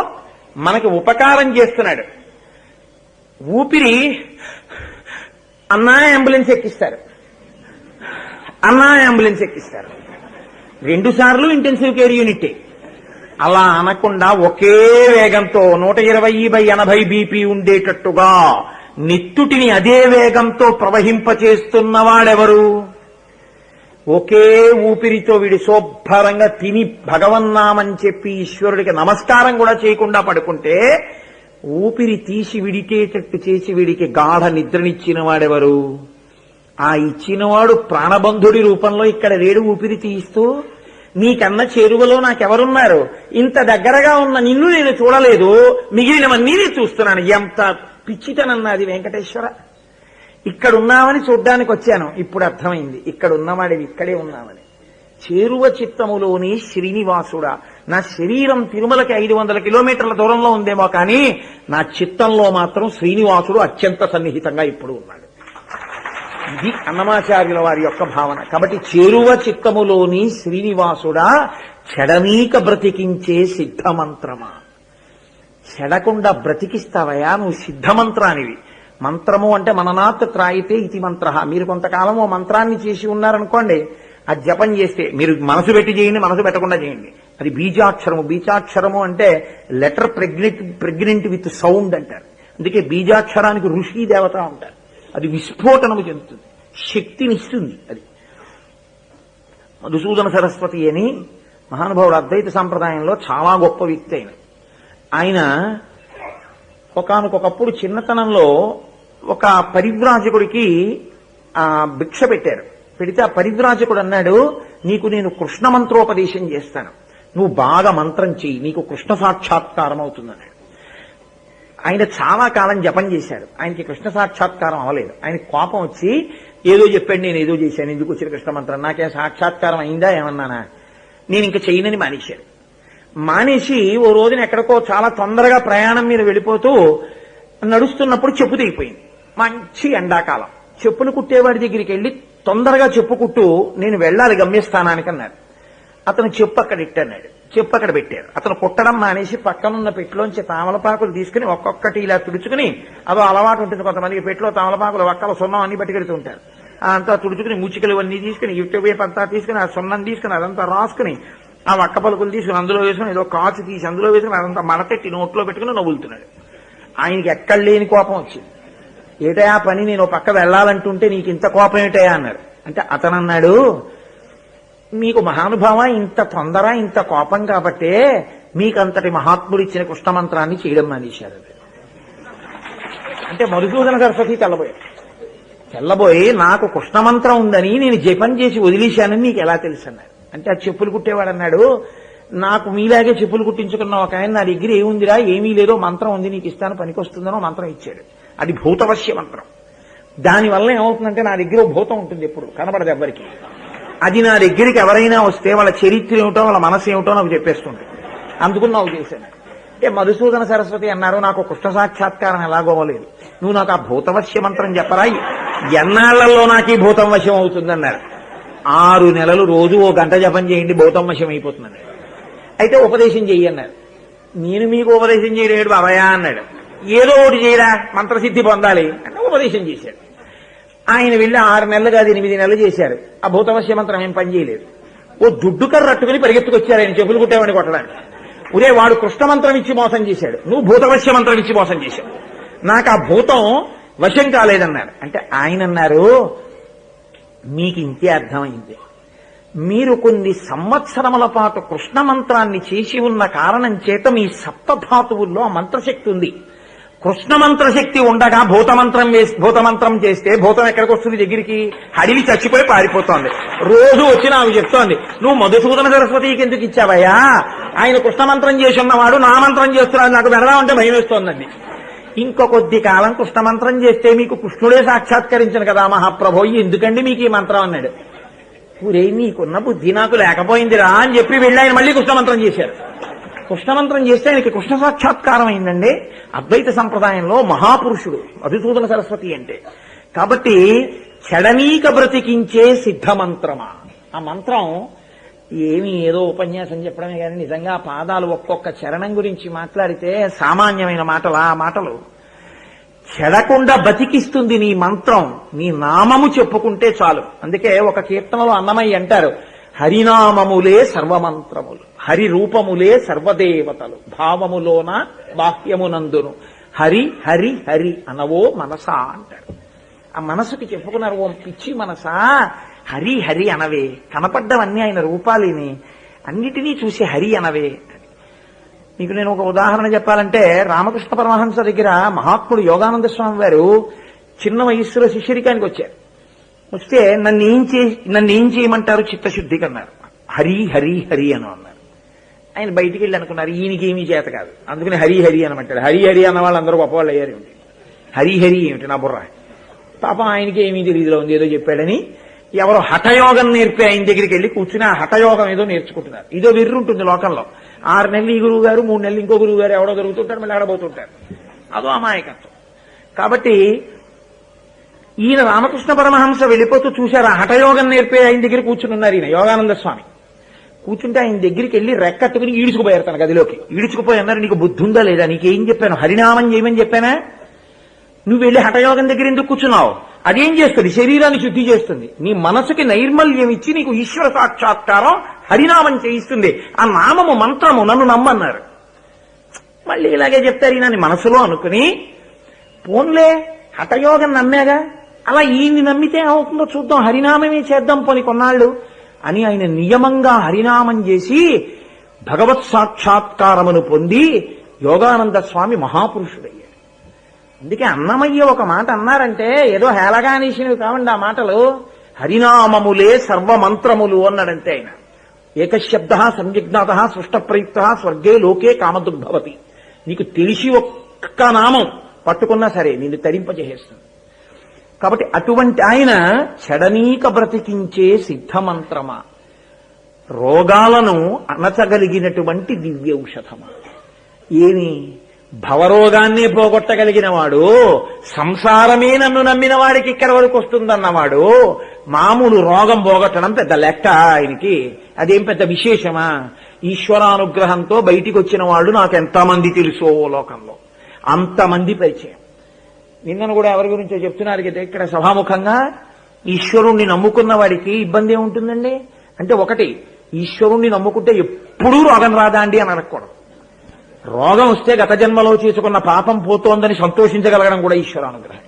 మనకి ఉపకారం చేస్తున్నాడు. ఊపిరి అన్నా అంబులెన్స్ ఎక్కిస్తారు, 2 సార్లు ఇంటెన్సివ్ కేర్ యూనిట్. అలా అనకుండా ఒకే వేగంతో 120/80 బీపీ ఉండేటట్టుగా నిత్తుటిని అదే వేగంతో ప్రవహింపచేస్తున్నవాడెవరు? ఒకే ఊపిరితో వీడి శుభ్రంగా తిని భగవన్నామని చెప్పి ఈశ్వరుడికి నమస్కారం కూడా చేయకుండా పడుకుంటే, ఊపిరి తీసి విడిచేటట్టు చేసి వీడికి గాఢ నిద్రనిచ్చిన వాడెవరు? ఆ ఇచ్చినవాడు ప్రాణబంధుడి రూపంలో ఇక్కడ లేడు ఊపిరి తీయిస్తూ. నీకన్నా చేరువలో నాకెవరున్నారు? ఇంత దగ్గరగా ఉన్న నిన్ను నేను చూడలేదు, మిగిలినవన్నీ నేను చూస్తున్నాను. ఎంత పిచ్చితనన్నది వెంకటేశ్వర. ఇక్కడున్నామని చూడ్డానికి వచ్చాను, ఇప్పుడు అర్థమైంది ఇక్కడున్నవాడివి ఇక్కడే ఉన్నామని. చేరువ చిత్తములోని శ్రీనివాసుడా. నా శరీరం తిరుమలకి 500 కిలోమీటర్ల దూరంలో ఉందేమో కానీ నా చిత్తంలో మాత్రం శ్రీనివాసుడు అత్యంత సన్నిహితంగా ఇప్పుడు ఉన్నాడు. ఇది అన్నమాచార్యుల వారి యొక్క భావన. కాబట్టి చేరువ చిత్తములోని శ్రీనివాసుడా, చెడనీక బ్రతికించే సిద్ధమంత్రమా. చెడకుండా బ్రతికిస్తావయా నువ్వు సిద్ధమంత్రానివి. మంత్రము అంటే మననాత్ త్రాయితే ఇది మంత్ర. మీరు కొంతకాలం ఓ మంత్రాన్ని చేసి ఉన్నారనుకోండి, అది జపం చేస్తే మీరు మనసు పెట్టి చేయండి, మనసు పెట్టకుండా చేయండి, అది బీజాక్షరము. బీజాక్షరము అంటే లెటర్ ప్రెగ్నెంట్ విత్ సౌండ్ అంటారు. అందుకే బీజాక్షరానికి ఋషి దేవత ఉంటారు. అది విస్ఫోటనము చెందుతుంది, శక్తినిస్తుంది. అది మధుసూదన సరస్వతి అని మహానుభావుడు అద్వైత సంప్రదాయంలో చాలా గొప్ప వ్యక్తి. ఆయన ఒకానొకప్పుడు చిన్నతనంలో ఒక పరివ్రాజకుడికి భిక్ష పెట్టారు. పెడితే ఆ పరివ్రాజకుడు అన్నాడు, నీకు నేను కృష్ణ మంత్రోపదేశం చేస్తాను, నువ్వు బాగా మంత్రం చెయ్యి, నీకు కృష్ణ సాక్షాత్కారం అవుతుందన్నాడు. ఆయన చాలా కాలం జపం చేశాడు, ఆయనకి కృష్ణ సాక్షాత్కారం అవ్వలేదు. ఆయన కోపం వచ్చి ఏదో చెప్పాడు, నేను ఏదో చేశాను, ఎందుకు వచ్చిన కృష్ణ మంత్రం, నాకేం సాక్షాత్కారం అయిందా ఏమన్నానా, నేను ఇంకా చెయ్యనని మానేశాడు. మానేసి ఓ రోజున ఎక్కడికో చాలా తొందరగా ప్రయాణం మీద వెళ్ళిపోతూ నడుస్తున్నప్పుడు చెప్పు తెగిపోయింది. మంచి ఎండాకాలం. చెప్పులు కుట్టేవాడి దగ్గరికి వెళ్ళి తొందరగా చెప్పు కుట్టు, నేను వెళ్ళాలి గమ్యస్థానానికి అన్నాడు. అతను చెప్పు అక్కడ ఇట్టన్నాడు, చెప్పు అక్కడ పెట్టారు. అతను కుట్టడం మానేసి పక్కనున్న పెట్టిలోంచి తామలపాకులు తీసుకుని ఒక్కొక్కటి ఇలా తుడుచుకుని, అదో అలవాటు ఉంటుంది కొంతమందికి, పెట్టిలో తామలపాకులు ఒక్కల సున్నం అన్ని పట్టుకెడుతూ ఉంటారు. అంతా తుడుచుకుని ముచ్చికలు అన్నీ తీసుకుని యుట్టవేపు అంతా తీసుకుని ఆ సున్నం తీసుకుని అదంతా రాసుకుని ఆ వక్క పలుకులు తీసుకుని అందులో వేసుకుని ఏదో కాచు తీసి అందులో వేసుకుని అదంతా మడతెట్టి నోట్లో పెట్టుకుని నవ్వులుతున్నాడు. ఆయనకి ఎక్కడ లేని కోపం వచ్చింది. ఏటయా పని, నేను పక్క వెళ్ళాలంటుంటే నీకు ఇంత కోపం ఏటయా అన్నాడు. అంటే అతను అన్నాడు, మీకు మహానుభావ ఇంత తొందర ఇంత కోపం కాబట్టే మీకంతటి మహాత్ముడు ఇచ్చిన కృష్ణమంత్రాన్ని చేయడం మానేశారు. అంటే మధుసూదన సరస్వతి తెల్లబోయి నాకు కృష్ణమంత్రం ఉందని నేను జపం చేసి వదిలేశానని నీకు ఎలా తెలుసు అన్నాడు. అంటే ఆ చెప్పులు కుట్టేవాడు అన్నాడు, నాకు మీలాగే చెప్పులు కుట్టించుకున్న ఒక ఆయన నా దగ్గర ఏముందిరా, ఏమీ లేదో మంత్రం ఉంది నీకు ఇస్తాను పనికొస్తుందనో మంత్రం ఇచ్చాడు. అది భూతవశ్య మంత్రం. దానివల్ల ఏమవుతుందంటే నా దగ్గర భూతం ఉంటుంది, ఎప్పుడు కనబడదు ఎవ్వరికి. అది నా దగ్గరికి ఎవరైనా వస్తే వాళ్ళ చరిత్ర ఏమిటో వాళ్ళ మనసు ఏమిటో నాకు చెప్పేస్తుంది. అందుకుని నాకు చేశాను. అంటే మధుసూదన సరస్వతి అన్నారు, నాకు కృష్ణ సాక్షాత్కారం ఎలాగోవలేదు, నువ్వు నాకు ఆ భూతవశ్య మంత్రం చెప్పరా, ఎన్నాళ్లలో నాకు ఈ భూతం వశ్యం అవుతుందన్నారు. 6 నెలలు రోజు ఓ గంట జపం చేయండి, భూతం వశ్యం అయిపోతుందన్నాడు. అయితే ఉపదేశం చెయ్యి అన్నారు. నేను మీకు ఉపదేశం చేయలేడు బాబాయా అన్నాడు. ఏదో ఒకటి చేయరా, మంత్రసిద్ధి పొందాలి అంటే ఉపదేశం చేశాడు. ఆయన వెళ్ళి 6 నెలలు కాదు 8 నెలలు చేశారు. ఆ భూతవశ్య మంత్రం ఏం పనిచేయలేదు. ఓ దుడ్డు కర్ర రట్టుకుని పరిగెత్తుకొచ్చారు ఆయన చెప్పులు కుట్టేవాడిని కొట్టడానికి. ఒరే వాడు కృష్ణ మంత్రం ఇచ్చి మోసం చేశాడు, నువ్వు భూతవశ్య మంత్రం ఇచ్చి మోసం చేశావు, నాకు ఆ భూతం వశం కాలేదన్నారు. అంటే ఆయన అన్నారు, మీకు ఇంతే అర్థమైంది, మీరు కొన్ని సంవత్సరముల పాటు కృష్ణ మంత్రాన్ని చేసి ఉన్న కారణం చేత మీ సప్తధాతువుల్లో ఆ మంత్రశక్తి ఉంది. కృష్ణ మంత్రశక్తి ఉండగా భూతమంత్రం చేస్తే భూతం ఎక్కడికి వస్తుంది? దగ్గరికి అడివి చచ్చిపోయి పారిపోతోంది. రోజు వచ్చి నాకు చెప్తోంది, నువ్వు మధుసూదన సరస్వతికి ఎందుకు ఇచ్చావయ్యా, ఆయన కృష్ణ మంత్రం చేసి ఉన్నవాడు నా మంత్రం చేస్తున్నాడు, నాకు వెళదామంటే భయం వేస్తోందండి. ఇంకో కొద్ది కాలం కృష్ణ మంత్రం చేస్తే మీకు కృష్ణుడే సాక్షాత్కరించను కదా మహాప్రభో, ఎందుకండి మీకు ఈ మంత్రం అన్నాడు. ఊరే నీకున్న బుద్ధి నాకు లేకపోయిందిరా అని చెప్పి వెళ్ళి ఆయన మళ్ళీ కృష్ణ మంత్రం చేశారు. కృష్ణ మంత్రం చేస్తే ఆయనకి కృష్ణ సాక్షాత్కారం అయిందండి. అద్వైత సంప్రదాయంలో మహాపురుషుడు మధుసూదన సరస్వతి అంటే. కాబట్టి చెడనీక బ్రతికించే సిద్ధమంత్రమా, ఆ మంత్రం ఏమి ఏదో ఉపన్యాసం చెప్పడమే కానీ నిజంగా పాదాలు ఒక్కొక్క చరణం గురించి మాట్లాడితే సామాన్యమైన మాటలా, ఆ మాటలు చెడకుండా బతికిస్తుంది నీ మంత్రం, నీ నామము చెప్పుకుంటే చాలు. అందుకే ఒక కీర్తనలో అన్నమయ్య అంటారు, హరినామములే సర్వమంత్రములు, హరి రూపములే సర్వదేవతలు, భావములోన బాహ్యమునందును హరి హరి హరి అనవో మనసా అంటారు. ఆ మనసుకి చెప్పుకున్నారు, ఓ పిచ్చి మనసా హరి హరి అనవే, కనపడ్డవన్నీ ఆయన రూపాలేని, అన్నిటినీ చూసి హరి అనవే. మీకు నేను ఒక ఉదాహరణ చెప్పాలంటే, రామకృష్ణ పరమహంస దగ్గర మహాత్ముడు యోగానంద స్వామి వారు చిన్న వయస్సులో శిష్యరికానికి వచ్చారు. వస్తే నన్ను ఏం చేయమంటారు, చిత్తశుద్ధికి అన్నారు. హరి హరి హరి అని అన్నారు. ఆయన బయటికి వెళ్ళి అనుకున్నారు, ఈయనకి ఏమీ చేత కాదు, అందుకని హరి హరి అనమంటాడు. హరి హరి అన్న వాళ్ళు అందరూ గొప్పవాళ్ళు అయ్యారు ఏమిటి, హరి హరి ఏమిటి నా బుర్ర. పాపం ఆయనకి ఏమీ తెలియదులో ఉంది, ఏదో చెప్పాడని ఎవరో హఠయోగం నేర్పి ఆయన దగ్గరికి వెళ్ళి కూర్చుని ఆ హఠయోగం ఏదో నేర్చుకుంటున్నారు. ఇదో వెర్రు ఉంటుంది లోకంలో. 6 నెలలు ఈ గురువు గారు, 3 నెలలు ఇంకో గురువు గారు ఎవడో దొరుకుతుంటారు, మళ్ళీ ఆడబోతుంటారు. అదో అమాయకత్వం. కాబట్టి ఈయన రామకృష్ణ పరమహంస వెళ్ళిపోతూ చూశారు, ఆ హఠయోగం నేర్పే ఆయన దగ్గర కూర్చుని ఉన్నారు ఈయన యోగానంద స్వామి. కూర్చుంటే ఆయన దగ్గరికి వెళ్ళి రెక్కట్టుకుని ఈడ్చుకుపోయారు తన గదిలోకి. ఈడ్చుకుపోయి అన్నారు, నీకు బుద్ధి ఉందా లేదా, నీకేం చెప్పాను, హరినామం చేయమని చెప్పానా, నువ్వు వెళ్ళి హఠయోగం దగ్గర ఎందుకు కూర్చున్నావు, అదేం చేస్తుంది, శరీరాన్ని శుద్ధి చేస్తుంది, నీ మనసుకి నైర్మల్యం ఇచ్చి నీకు ఈశ్వర సాక్షాత్కారం హరినామం చేయిస్తుంది, ఆ నామము మంత్రము, నన్ను నమ్మన్నారు. మళ్ళీ ఇలాగే చెప్తారు ఈయన మనసులో అనుకుని, పోన్లే హఠయోగం నమ్మాగా, అలా ఈయన్ని నమ్మితే అవుతుందో చూద్దాం, హరినామమే చేద్దాం పోని కొన్నాళ్ళు అని ఆయన నియమంగా హరినామం చేసి భగవత్ సాక్షాత్కారమును పొంది యోగానంద స్వామి మహాపురుషుడయ్యాడు. అందుకే అన్నమయ్య ఒక మాట అన్నారంటే ఏదో హేళగానీసినవి కావండి ఆ మాటలు. హరినామములే సర్వమంత్రములు అన్నాడంటే ఆయన. ఏకశబ్ద సంవిజ్ఞాత సృష్ట ప్రయుక్త స్వర్గే లోకే కామదుగ్భవతి. నీకు తెలిసి ఒక్క నామం పట్టుకున్నా సరే నిన్ను తరింపజేస్తుంది. కాబట్టి అటువంటి ఆయన చెడనీక బ్రతికించే సిద్ధమంత్రమా, రోగాలను అణచగలిగినటువంటి దివ్యౌషధమా. ఏమి భవరోగాన్నే పోగొట్టగలిగిన వాడు, సంసారమే నన్ను నమ్మిన వాడికి ఇక్కడ వరకు వస్తుందన్నవాడు మామూలు రోగం పోగొట్టడం పెద్ద లెక్క ఆయనకి, అదేం పెద్ద విశేషమా. ఈశ్వరానుగ్రహంతో బయటికి వచ్చిన వాళ్ళు నాకు ఎంతమంది తెలుసో లోకంలో, అంతమంది పరిచయం. నిన్నను కూడా ఎవరి గురించో చెప్తున్నారు కదా ఇక్కడ సభాముఖంగా, ఈశ్వరుణ్ణి నమ్ముకున్న వాడికి ఇబ్బంది ఏముంటుందండి అంటే, ఒకటి ఈశ్వరుణ్ణి నమ్ముకుంటే ఎప్పుడూ రోగం రాదా అండి అని అడగకూడదు. రోగం వస్తే గత జన్మలో చేసుకున్న పాపం పోతోందని సంతోషించగలగడం కూడా ఈశ్వరానుగ్రహం.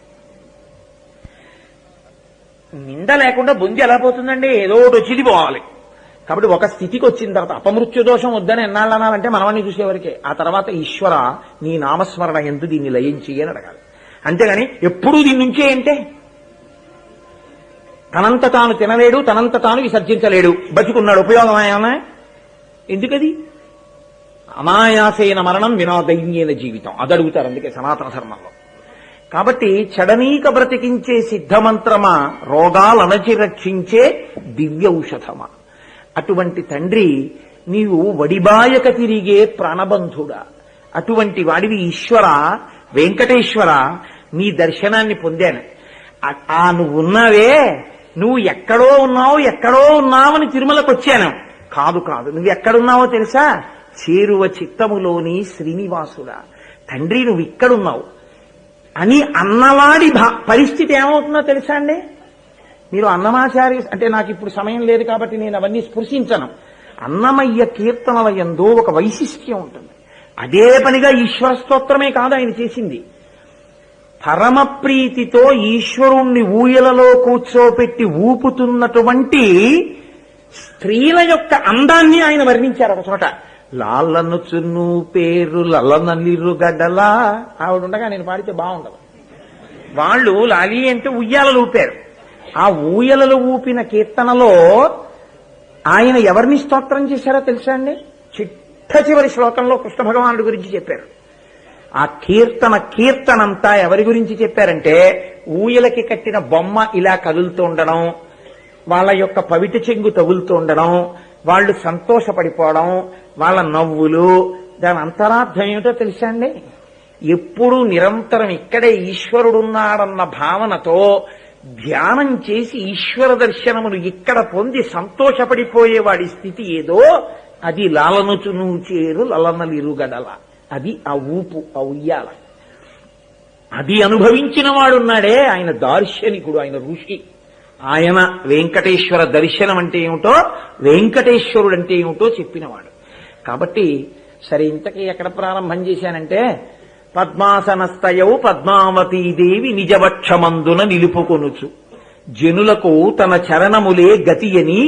నింద లేకుండా బొంది ఎలా పోతుందండి, ఏదో ఒకటి వచ్చింది పోవాలి. కాబట్టి ఒక స్థితికి వచ్చిన తర్వాత అపమృత్యు దోషం వద్దని ఎన్నాళ్ళు అనాలంటే మనవాణ్ణి చూసేవరకే. ఆ తర్వాత ఈశ్వర నీ నామస్మరణ ఎందు దీన్ని లయించి అని అడగాలి. అంతేగాని ఎప్పుడూ దీని నుంచే అంటే తనంత తాను తినలేడు, తనంత తాను విసర్జించలేడు, బతికున్నాడు, ఉపయోగం ఏమన్నా ఎందుకది? అనాయాసేన మరణం వినాదైన్యేన జీవితం అది అడుగుతారు అందుకే సనాతన ధర్మంలో. కాబట్టి చెడనీక బ్రతికించే సిద్ధమంత్రమా, రోగాలణచి రక్షించే దివ్యౌషధమా. అటువంటి తండ్రి నీవు వడిబాయక తిరిగే ప్రాణబంధుడా, అటువంటి వాడివి ఈశ్వర వెంకటేశ్వర, నీ దర్శనాన్ని పొందాను. నువ్వున్నావే, నువ్వు ఎక్కడో ఉన్నావని తిరుమలకు వచ్చాను. కాదు నువ్వు ఎక్కడున్నావో తెలుసా, చేరువ చిత్తములోని శ్రీనివాసుడా. తండ్రి నువ్వు ఇక్కడున్నావు, అని అన్నవాడి పరిస్థితి ఏమవుతుందో తెలుసా అండి? మీరు అన్నమాచార్య అంటే నాకు ఇప్పుడు సమయం లేదు కాబట్టి నేను అవన్నీ స్పృశించను. అన్నమయ్య కీర్తనల యందు ఒక వైశిష్ట్యం ఉంటుంది. అదే పనిగా ఈశ్వర స్తోత్రమే కాదు ఆయన చేసింది. పరమ ప్రీతితో ఈశ్వరుణ్ణి ఊయలలో కూర్చోపెట్టి ఊపుతున్నటువంటి స్త్రీల యొక్క అందాన్ని ఆయన వర్ణించారు ఒక చోట. లాలను చున్ను పేరు లలనలిరు గడ్డలా ఆవిడ ఉండగా నేను పాడితే బాగుండదు. వాళ్ళు లాలి అంటే ఉయ్యాలలు ఊపారు. ఆ ఊయలలు ఊపిన కీర్తనలో ఆయన ఎవరిని స్తోత్రం చేశారో తెలుసా అండి? చిట్ట చివరి శ్లోకంలో కృష్ణ భగవానుడి గురించి చెప్పారు. ఆ కీర్తనంతా ఎవరి గురించి చెప్పారంటే, ఊయలకి కట్టిన బొమ్మ ఇలా కదులుతూ ఉండడం, వాళ్ళ యొక్క పవిట చెంగు తగులుతూ ఉండడం, వాళ్ళు సంతోషపడిపోవడం, వాళ్ళ నవ్వులు. దాని అంతరార్థం ఏమిటో తెలుసా అండి? ఎప్పుడూ నిరంతరం ఇక్కడే ఈశ్వరుడున్నాడన్న భావనతో ధ్యానం చేసి ఈశ్వర దర్శనమును ఇక్కడ పొంది సంతోషపడిపోయేవాడి స్థితి ఏదో అది లాలనుచును చేరు లలనలిరుగడల. అది ఆ ఊపు, ఆ ఉయ్యాల. అది అనుభవించిన వాడున్నాడే ఆయన దార్శనికుడు, ఆయన ఋషి. ఆయన వెంకటేశ్వర దర్శనం అంటే ఏమిటో, వెంకటేశ్వరుడు అంటే ఏమిటో చెప్పినవాడు. కాబట్టి సరే, ఇంతకీ ఎక్కడ ప్రారంభం చేశానంటే, పద్మాసనస్థయౌ పద్మావతీదేవి నిజవక్షమందున నిలుపుకొనుచు జనులకు తన చరణములే గతియని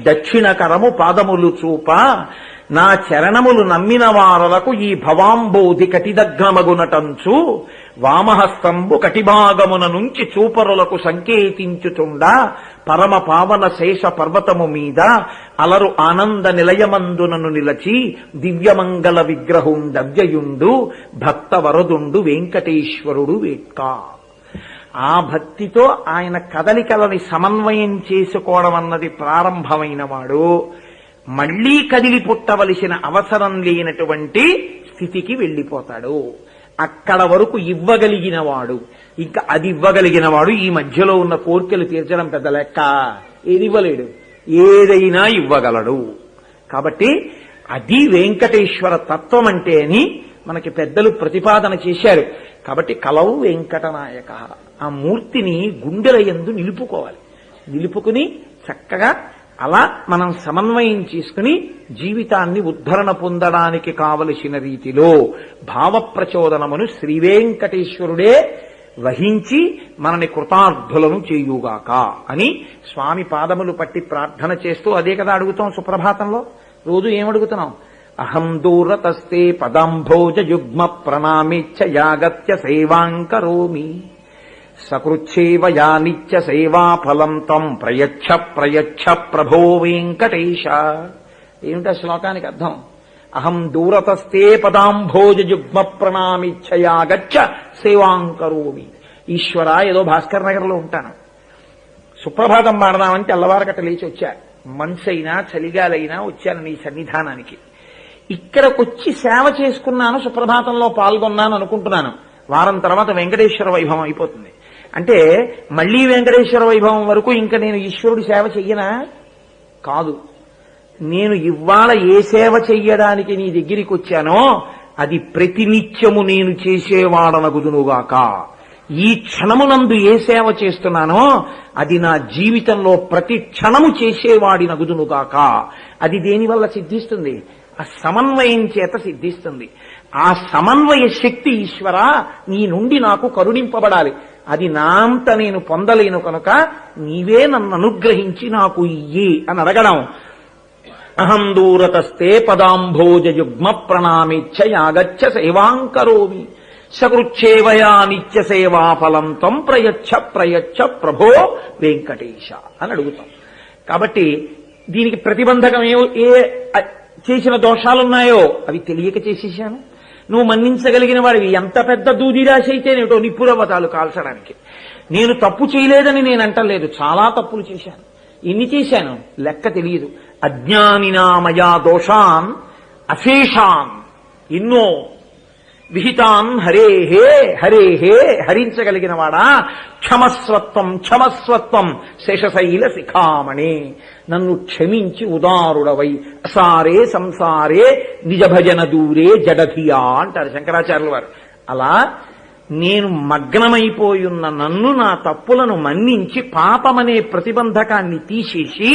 దక్షిణ కరము పాదములు చూప నా చరణములు నమ్మిన వారలకు ఈ భవాంబోధి కటిదగ్నమగునటంచు వామహస్తంబు కటిభాగమున నుంచి చూపరులకు సంకేతించుచుండా పరమ పావన శేష పర్వతము మీద అలరు ఆనంద నిలయమందునను నిలచి దివ్యమంగళ విగ్రహుండవ్యయుండు భక్త వరదుండు వెంకటేశ్వరుడు వేట్కా. ఆ భక్తితో ఆయన కదలికలని సమన్వయం చేసుకోవడం అన్నది ప్రారంభమైన వాడు మళ్లీ కదిలి పుట్టవలసిన అవసరం లేనటువంటి స్థితికి వెళ్ళిపోతాడు. అక్కడ వరకు ఇవ్వగలిగిన వాడు, ఇంకా అది ఇవ్వగలిగిన వాడు ఈ మధ్యలో ఉన్న కోరికలు తీర్చడం పెద్ద లెక్క. ఏది ఇవ్వలేడు, ఏదైనా ఇవ్వగలడు. కాబట్టి అది వెంకటేశ్వర తత్వం అంటే అని మనకి పెద్దలు ప్రతిపాదన చేశారు. కాబట్టి కలవు వెంకటనాయక, ఆ మూర్తిని గుండెల యందు నిలుపుకోవాలి. నిలుపుకుని చక్కగా అలా మనం సమన్వయం చేసుకుని జీవితాన్ని ఉద్ధరణ పొందడానికి కావలసిన రీతిలో భావ ప్రచోదనమును శ్రీవేంకటేశ్వరుడే వహించి మనని కృతార్థులను చేయుగాక అని స్వామి పాదములు పట్టి ప్రార్థన చేస్తూ అదే కదా అడుగుతాం సుప్రభాతంలో. రోజు ఏమడుగుతున్నాం? అహం దూరతస్తే పదాంభోజ యుగ్మ ప్రణామిచ్చ యాగత్య సేవాంకరోమి సకృచ్ఛేవయా నిత్య సేవాఫలం తం ప్రయచ్ఛ ప్రయచ్ఛ ప్రభో వెంకటేశ. ఏమిటా శ్లోకానికి అర్థం? అహం దూరతస్తే పదాంభోజ యుగ్మ ప్రణామిచ్చయాగచ్చ సేవాంకరోమి. ఈశ్వర, ఏదో భాస్కర్ నగర్లో ఉంటాను, సుప్రభాతం పాడదామంటే తెల్లవారకట్ట లేచి వచ్చా. మనసైనా చలిగాలైనా వచ్చాను నీ సన్నిధానానికి. ఇక్కడికొచ్చి సేవ చేసుకున్నాను, సుప్రభాతంలో పాల్గొన్నాను అనుకుంటున్నాను. వారం తర్వాత వెంకటేశ్వర వైభవం అయిపోతుంది. అంటే మళ్లీ వెంకటేశ్వర వైభవం వరకు ఇంకా నేను ఈశ్వరుడి సేవ చెయ్యనా? కాదు. నేను ఇవాళ ఏ సేవ చెయ్యడానికి నీ దగ్గరికి వచ్చానో అది ప్రతినిత్యము నేను చేసేవాడనగుదునుగాక. ఈ క్షణమునందు ఏ సేవ చేస్తున్నానో అది నా జీవితంలో ప్రతి క్షణము చేసేవాడినగుదునుగాక. అది దేనివల్ల సిద్ధిస్తుంది? ఆ సమన్వయం చేత సిద్ధిస్తుంది. ఆ సమన్వయ శక్తి ఈశ్వర నీ నుండి నాకు కరుణింపబడాలి. అది నా అంత నేను పొందలేను కనుక నీవే నన్ను అనుగ్రహించి నాకు ఇయ్యి అని అడగడం. అహం దూరతస్తే పదాంభోజ యుగ్మ ప్రణామిచ్చ యాగచ్చ సేవాంకరోమి సకృచ్ఛేవయా నిత్య సేవాఫలం తం ప్రయచ్ఛ ప్రయచ్ఛ ప్రభో వెంకటేశ అని అడుగుతాం. కాబట్టి దీనికి ప్రతిబంధకం ఏ చేసిన దోషాలున్నాయో అవి తెలియక చేసేశాను. నువ్వు మన్నించగలిగిన వాడివి. ఎంత పెద్ద దూదిరాశి అయితేనేటో నిప్పురవ్వతాలు కాల్చడానికి. నేను తప్పు చేయలేదని నేను అంటలేదు, చాలా తప్పులు చేశాను. ఎన్ని చేశాను లెక్క తెలియదు. అజ్ఞానినామయా దోషాన్ అశేషాన్, ఎన్నో విహితాన్ హరేహే హరేహే, హరించగలిగిన వాడా క్షమస్వత్వం క్షమస్వత్వం శేషశైల శిఖామణి, నన్ను క్షమించి ఉదారుడవై అసారే సంసారే నిజ భజన దూరే జడధియా అంటారు శంకరాచార్యుల వారు. అలా నేను మగ్నమైపోయున్న నన్ను, నా తప్పులను మన్నించి పాపమనే ప్రతిబంధకాన్ని తీసేసి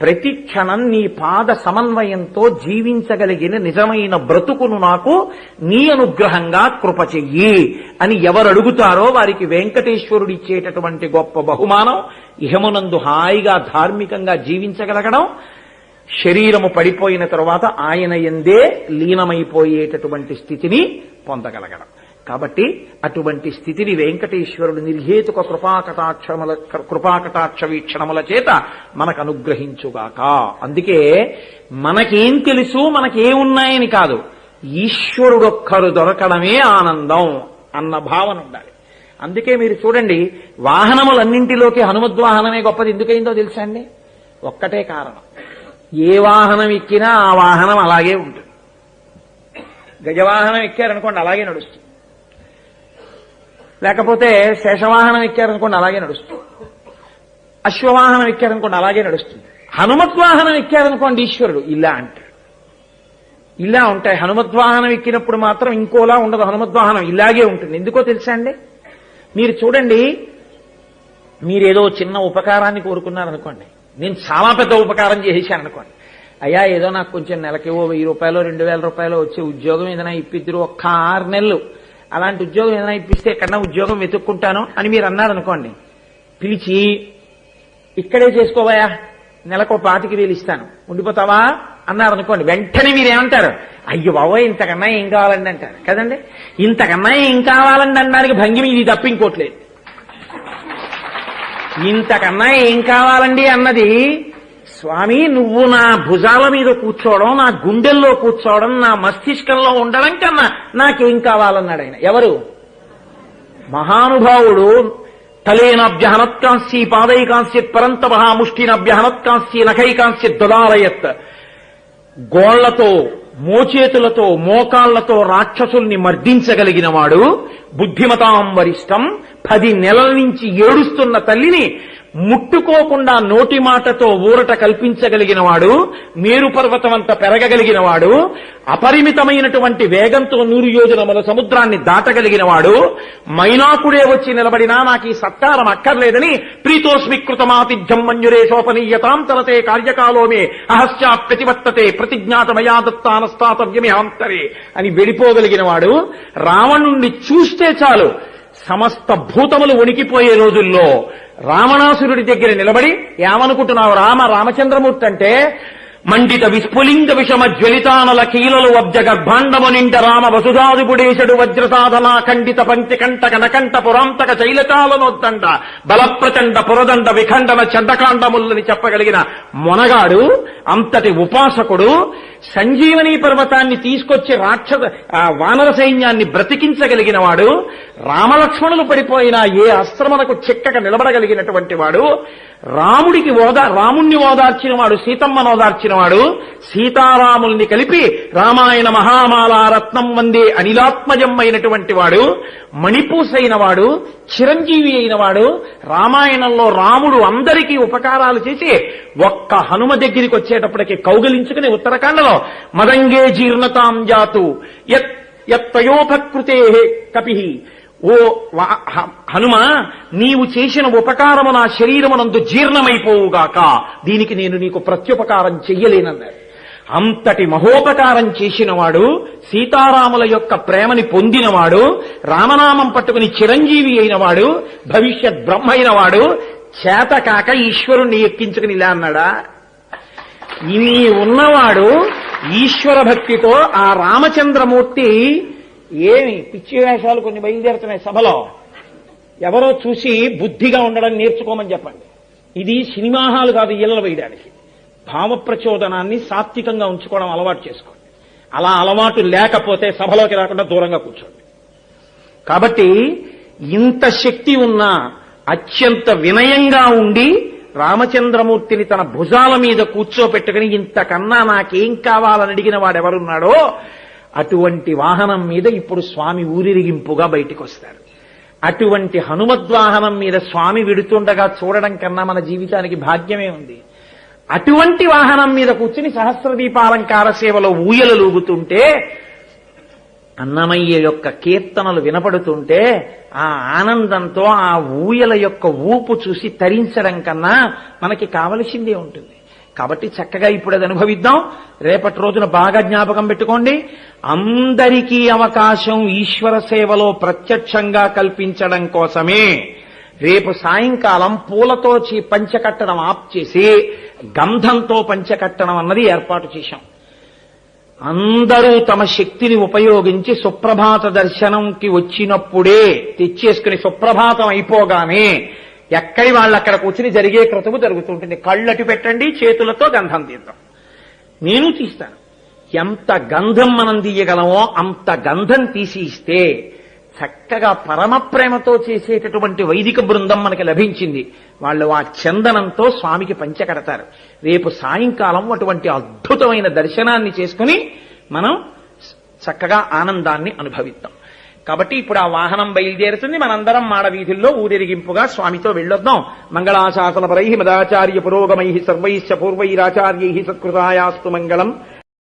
ప్రతి క్షణం నీ పాద సమన్వయంతో జీవించగలిగిన నిజమైన బ్రతుకును నాకు నీ అనుగ్రహంగా కృప చెయ్యి అని ఎవరు అడుగుతారో వారికి వెంకటేశ్వరుడు ఇచ్చేటటువంటి గొప్ప బహుమానం ఇహమునందు హాయిగా ధార్మికంగా జీవించగలగడం, శరీరము పడిపోయిన తరువాత ఆయన యందే లీనమైపోయేటటువంటి స్థితిని పొందగలగడం. కాబట్టి అటువంటి స్థితిని వెంకటేశ్వరుడు నిర్హేతుక కృపాకటాక్ష వీక్షణముల చేత మనకు అనుగ్రహించుగాక. అందుకే మనకేం తెలుసు, మనకేమున్నాయని కాదు, ఈశ్వరుడొక్కరు దొరకడమే ఆనందం అన్న భావన ఉండాలి. అందుకే మీరు చూడండి, వాహనములన్నింటిలోకి హనుమద్వాహనమే గొప్పది ఎందుకైందో తెలుసా అండి? ఒక్కటే కారణం, ఏ వాహనం ఎక్కినా ఆ వాహనం అలాగే ఉంటుంది. గజవాహనం ఎక్కారనుకోండి అలాగే నడుస్తుంది, లేకపోతే శేషవాహనం ఎక్కారనుకోండి అలాగే నడుస్తుంది, అశ్వవాహనం ఎక్కారనుకోండి అలాగే నడుస్తుంది. హనుమద్వాహనం ఎక్కారనుకోండి ఈశ్వరుడు ఇలా అంటాడు. ఇలా ఉంటాయి. హనుమద్వాహనం ఎక్కినప్పుడు మాత్రం ఇంకోలా ఉండదు, హనుమద్వాహనం ఇలాగే ఉంటుంది. ఎందుకో తెలుసా అండి? మీరు చూడండి, మీరేదో చిన్న ఉపకారాన్ని కోరుకున్నారనుకోండి, నేను చాలా పెద్ద ఉపకారం చేసేసాను అనుకోండి, అయ్యా ఏదో నాకు కొంచెం నెలకి 1000 రూపాయలు 2000 రూపాయలు వచ్చే ఉద్యోగం ఏదైనా ఇప్పిద్దరు, ఒక్క 6 నెలలు అలాంటి ఉద్యోగం ఏదైనా ఇప్పిస్తే ఎక్కడన్నా ఉద్యోగం వెతుక్కుంటాను అని మీరు అన్నారనుకోండి, పిలిచి ఇక్కడే చేసుకోవాయా, నెలకు 25,000 ఇస్తాను ఉండిపోతావా అన్నారనుకోండి, వెంటనే మీరేమంటారు? అయ్యో బాబోయ్ ఇంతకన్నా ఏం కావాలండి అంటారు కదండి. ఇంతకన్నా ఏం కావాలండి అనడానికి భంగిమ ఇది తప్ప ఇంకోట్లేదు. ఇంతకన్నా ఏం కావాలండి అన్నది, స్వామి నువ్వు నా భుజాల మీద కూర్చోవడం, నా గుండెల్లో కూర్చోవడం, నా మస్తిష్కంలో ఉండడం కన్నా నాకేం కావాలన్నాడు ఆయన. ఎవరు? మహానుభావుడు. తలేనాభ్యహనత్కాంస్య పాదైకాంస్య పరంతప ముష్టినభ్యహనత్కాంస్య నఖైకాంస్య దదారయత్. గోళ్లతో, మోచేతులతో, మోకాళ్లతో రాక్షసుల్ని మర్దించగలిగిన వాడు, బుద్ధిమతాం వరిష్టం, 10 నెలల నుంచి ఏడుస్తున్న తల్లిని ముట్టుకోకుండా నోటి మాటతో ఊరట కల్పించగలిగిన వాడు, మేరు పర్వతమంత పెరగగలిగిన వాడు, అపరిమితమైనటువంటి వేగంతో 100 యోజనముల సముద్రాన్ని దాటగలిగిన వాడు, మైనాకుడే వచ్చి నిలబడినా నాకు ఈ సత్కారం అక్కర్లేదని ప్రీతోస్మి కృతమాతిథ్యం మంజురేషోపనీయతాం తలతే కార్యకాలోమే అహస్యా ప్రతివర్తతే ప్రతిజ్ఞాతమయా దత్తానస్తాతవ్యమిహాంతరే అని వెళ్ళిపోగలిగిన వాడు, రావణుణ్ణి చూస్తే చాలు సమస్త భూతములు వణికిపోయే రోజుల్లో రావణాసురుడి దగ్గర నిలబడి ఏమనుకుంటున్నావు రామచంద్రమూర్తి అంటే, మండిత విస్ఫులింగ విషమ జ్వలితానల కీలలు వబ్జ గర్భాండము నిండ రామ వసుధాదిపుడేశుడు వజ్రసాధన ఖండిత పంక్తి కంటక నకంట పురాంతక శైలకాలనొద్దండ బలప్రచండ పురదండ విఖండన చండకాండములని చెప్పగలిగిన మొనగాడు, అంతటి ఉపాసకుడు, సంజీవనీ పర్వతాన్ని తీసుకొచ్చి వానర సైన్యాన్ని బ్రతికించగలిగిన వాడు, రామలక్ష్మణులు పడిపోయినా ఏ అస్త్రమునకు చిక్కక నిలబడగలిగినటువంటి వాడు, రాముణ్ణి ఓదార్చిన వాడు, సీతమ్మను ఓదార్చిన వాడు, సీతారాముల్ని కలిపి రామాయణ మహామాలా రత్నం వందే అనిలాత్మజం అయినటువంటి వాడు, మణిపూసైన వాడు, చిరంజీవి అయిన వాడు, రామాయణంలో రాముడు అందరికీ ఉపకారాలు చేసి ఒక్క హనుమ దగ్గరికి వచ్చేటప్పటికి కౌగలించుకుని ఉత్తరాఖండలో మదంగే జీర్ణతాం జాతు యత్తయోపకృతే కపి, ఓ హనుమ నీవు చేసిన ఉపకారము నా శరీరమునందు జీర్ణమైపోవుగాక, దీనికి నేను నీకు ప్రత్యుపకారం చెయ్యలేనన్నాడు. అంతటి మహోపకారం చేసినవాడు, సీతారాముల యొక్క ప్రేమని పొందినవాడు, రామనామం పట్టుకుని చిరంజీవి అయినవాడు, భవిష్యత్ బ్రహ్మ అయినవాడు, చేతకాక ఈశ్వరుణ్ణి ఎక్కించుకుని ఇలా అన్నాడా? ఇన్ని ఉన్నవాడు ఈశ్వర భక్తితో ఆ రామచంద్రమూర్తి ఏమి పిచ్చి వేషాలు కొన్ని బయలుదేరుతున్నాయి సభలో, ఎవరో చూసి బుద్ధిగా ఉండడం నేర్చుకోమని చెప్పండి. ఇది సినిమా హాలు కాదు ఇళ్ళ వేయడానికి. భావ ప్రచోదనాన్ని సాత్వికంగా ఉంచుకోవడం అలవాటు చేసుకోండి. అలా అలవాటు లేకపోతే సభలోకి రాకుండా దూరంగా కూర్చోండి. కాబట్టి ఇంత శక్తి ఉన్నా అత్యంత వినయంగా ఉండి రామచంద్రమూర్తిని తన భుజాల మీద కూర్చోపెట్టుకుని ఇంతకన్నా నాకేం కావాలని అడిగిన వాడెవరున్నాడో అటువంటి వాహనం మీద ఇప్పుడు స్వామి ఊరిరిగింపుగా బయటికి వస్తారు. అటువంటి హనుమద్వాహనం మీద స్వామి విడుతుండగా చూడడం కన్నా మన జీవితానికి భాగ్యమే ఉంది. అటువంటి వాహనం మీద కూర్చుని సహస్రదీపాలంకార సేవలో ఊయలలూగుతుంటే అన్నమయ్య యొక్క కీర్తనలు వినపడుతుంటే ఆ ఆనందంతో ఆ ఊయల యొక్క ఊపు చూసి తరించడం కన్నా మనకి కావలసిందే ఉంటుంది. కాబట్టి చక్కగా ఇప్పుడు అది అనుభవిద్దాం. రేపటి రోజున బాగా జ్ఞాపకం పెట్టుకోండి, అందరికీ అవకాశం ఈశ్వర సేవలో ప్రత్యక్షంగా కల్పించడం కోసమే రేపు సాయంకాలం పూలతో పంచకట్టడం ఆప్ చేసి గంధంతో పంచకట్టడం అన్నది ఏర్పాటు చేశాం. అందరూ తమ శక్తిని ఉపయోగించి సుప్రభాత దర్శనంకి వచ్చినప్పుడే తెచ్చేసుకుని సుప్రభాతం అయిపోగానే ఎక్కడి వాళ్ళు అక్కడ కూర్చుని జరిగే క్రతువు జరుగుతుంటుంది. కళ్ళటు పెట్టండి, చేతులతో గంధం తీద్దాం. నేను తీస్తాను. ఎంత గంధం మనం తీయగలమో అంత గంధం తీసి ఇస్తే చక్కగా పరమ ప్రేమతో చేసేటటువంటి వైదిక బృందం మనకి లభించింది. వాళ్ళు ఆ చందనంతో స్వామికి పంచకడతారు. రేపు సాయంకాలం అటువంటి అద్భుతమైన దర్శనాన్ని చేసుకుని మనం చక్కగా ఆనందాన్ని అనుభవిద్దాం. కాబట్టి ఇప్పుడు ఆ వాహనం బయలుదేరుతుంది. మనందరం మాడవీధుల్లో ఊరేగింపుగా స్వామితో వెళ్ళొద్దాం. మంగళాశాసనపరై మదాచార్య పురోగమై సర్వైశ్చ పూర్వైరాచార్యై సత్కృతాయాస్తు మంగళం.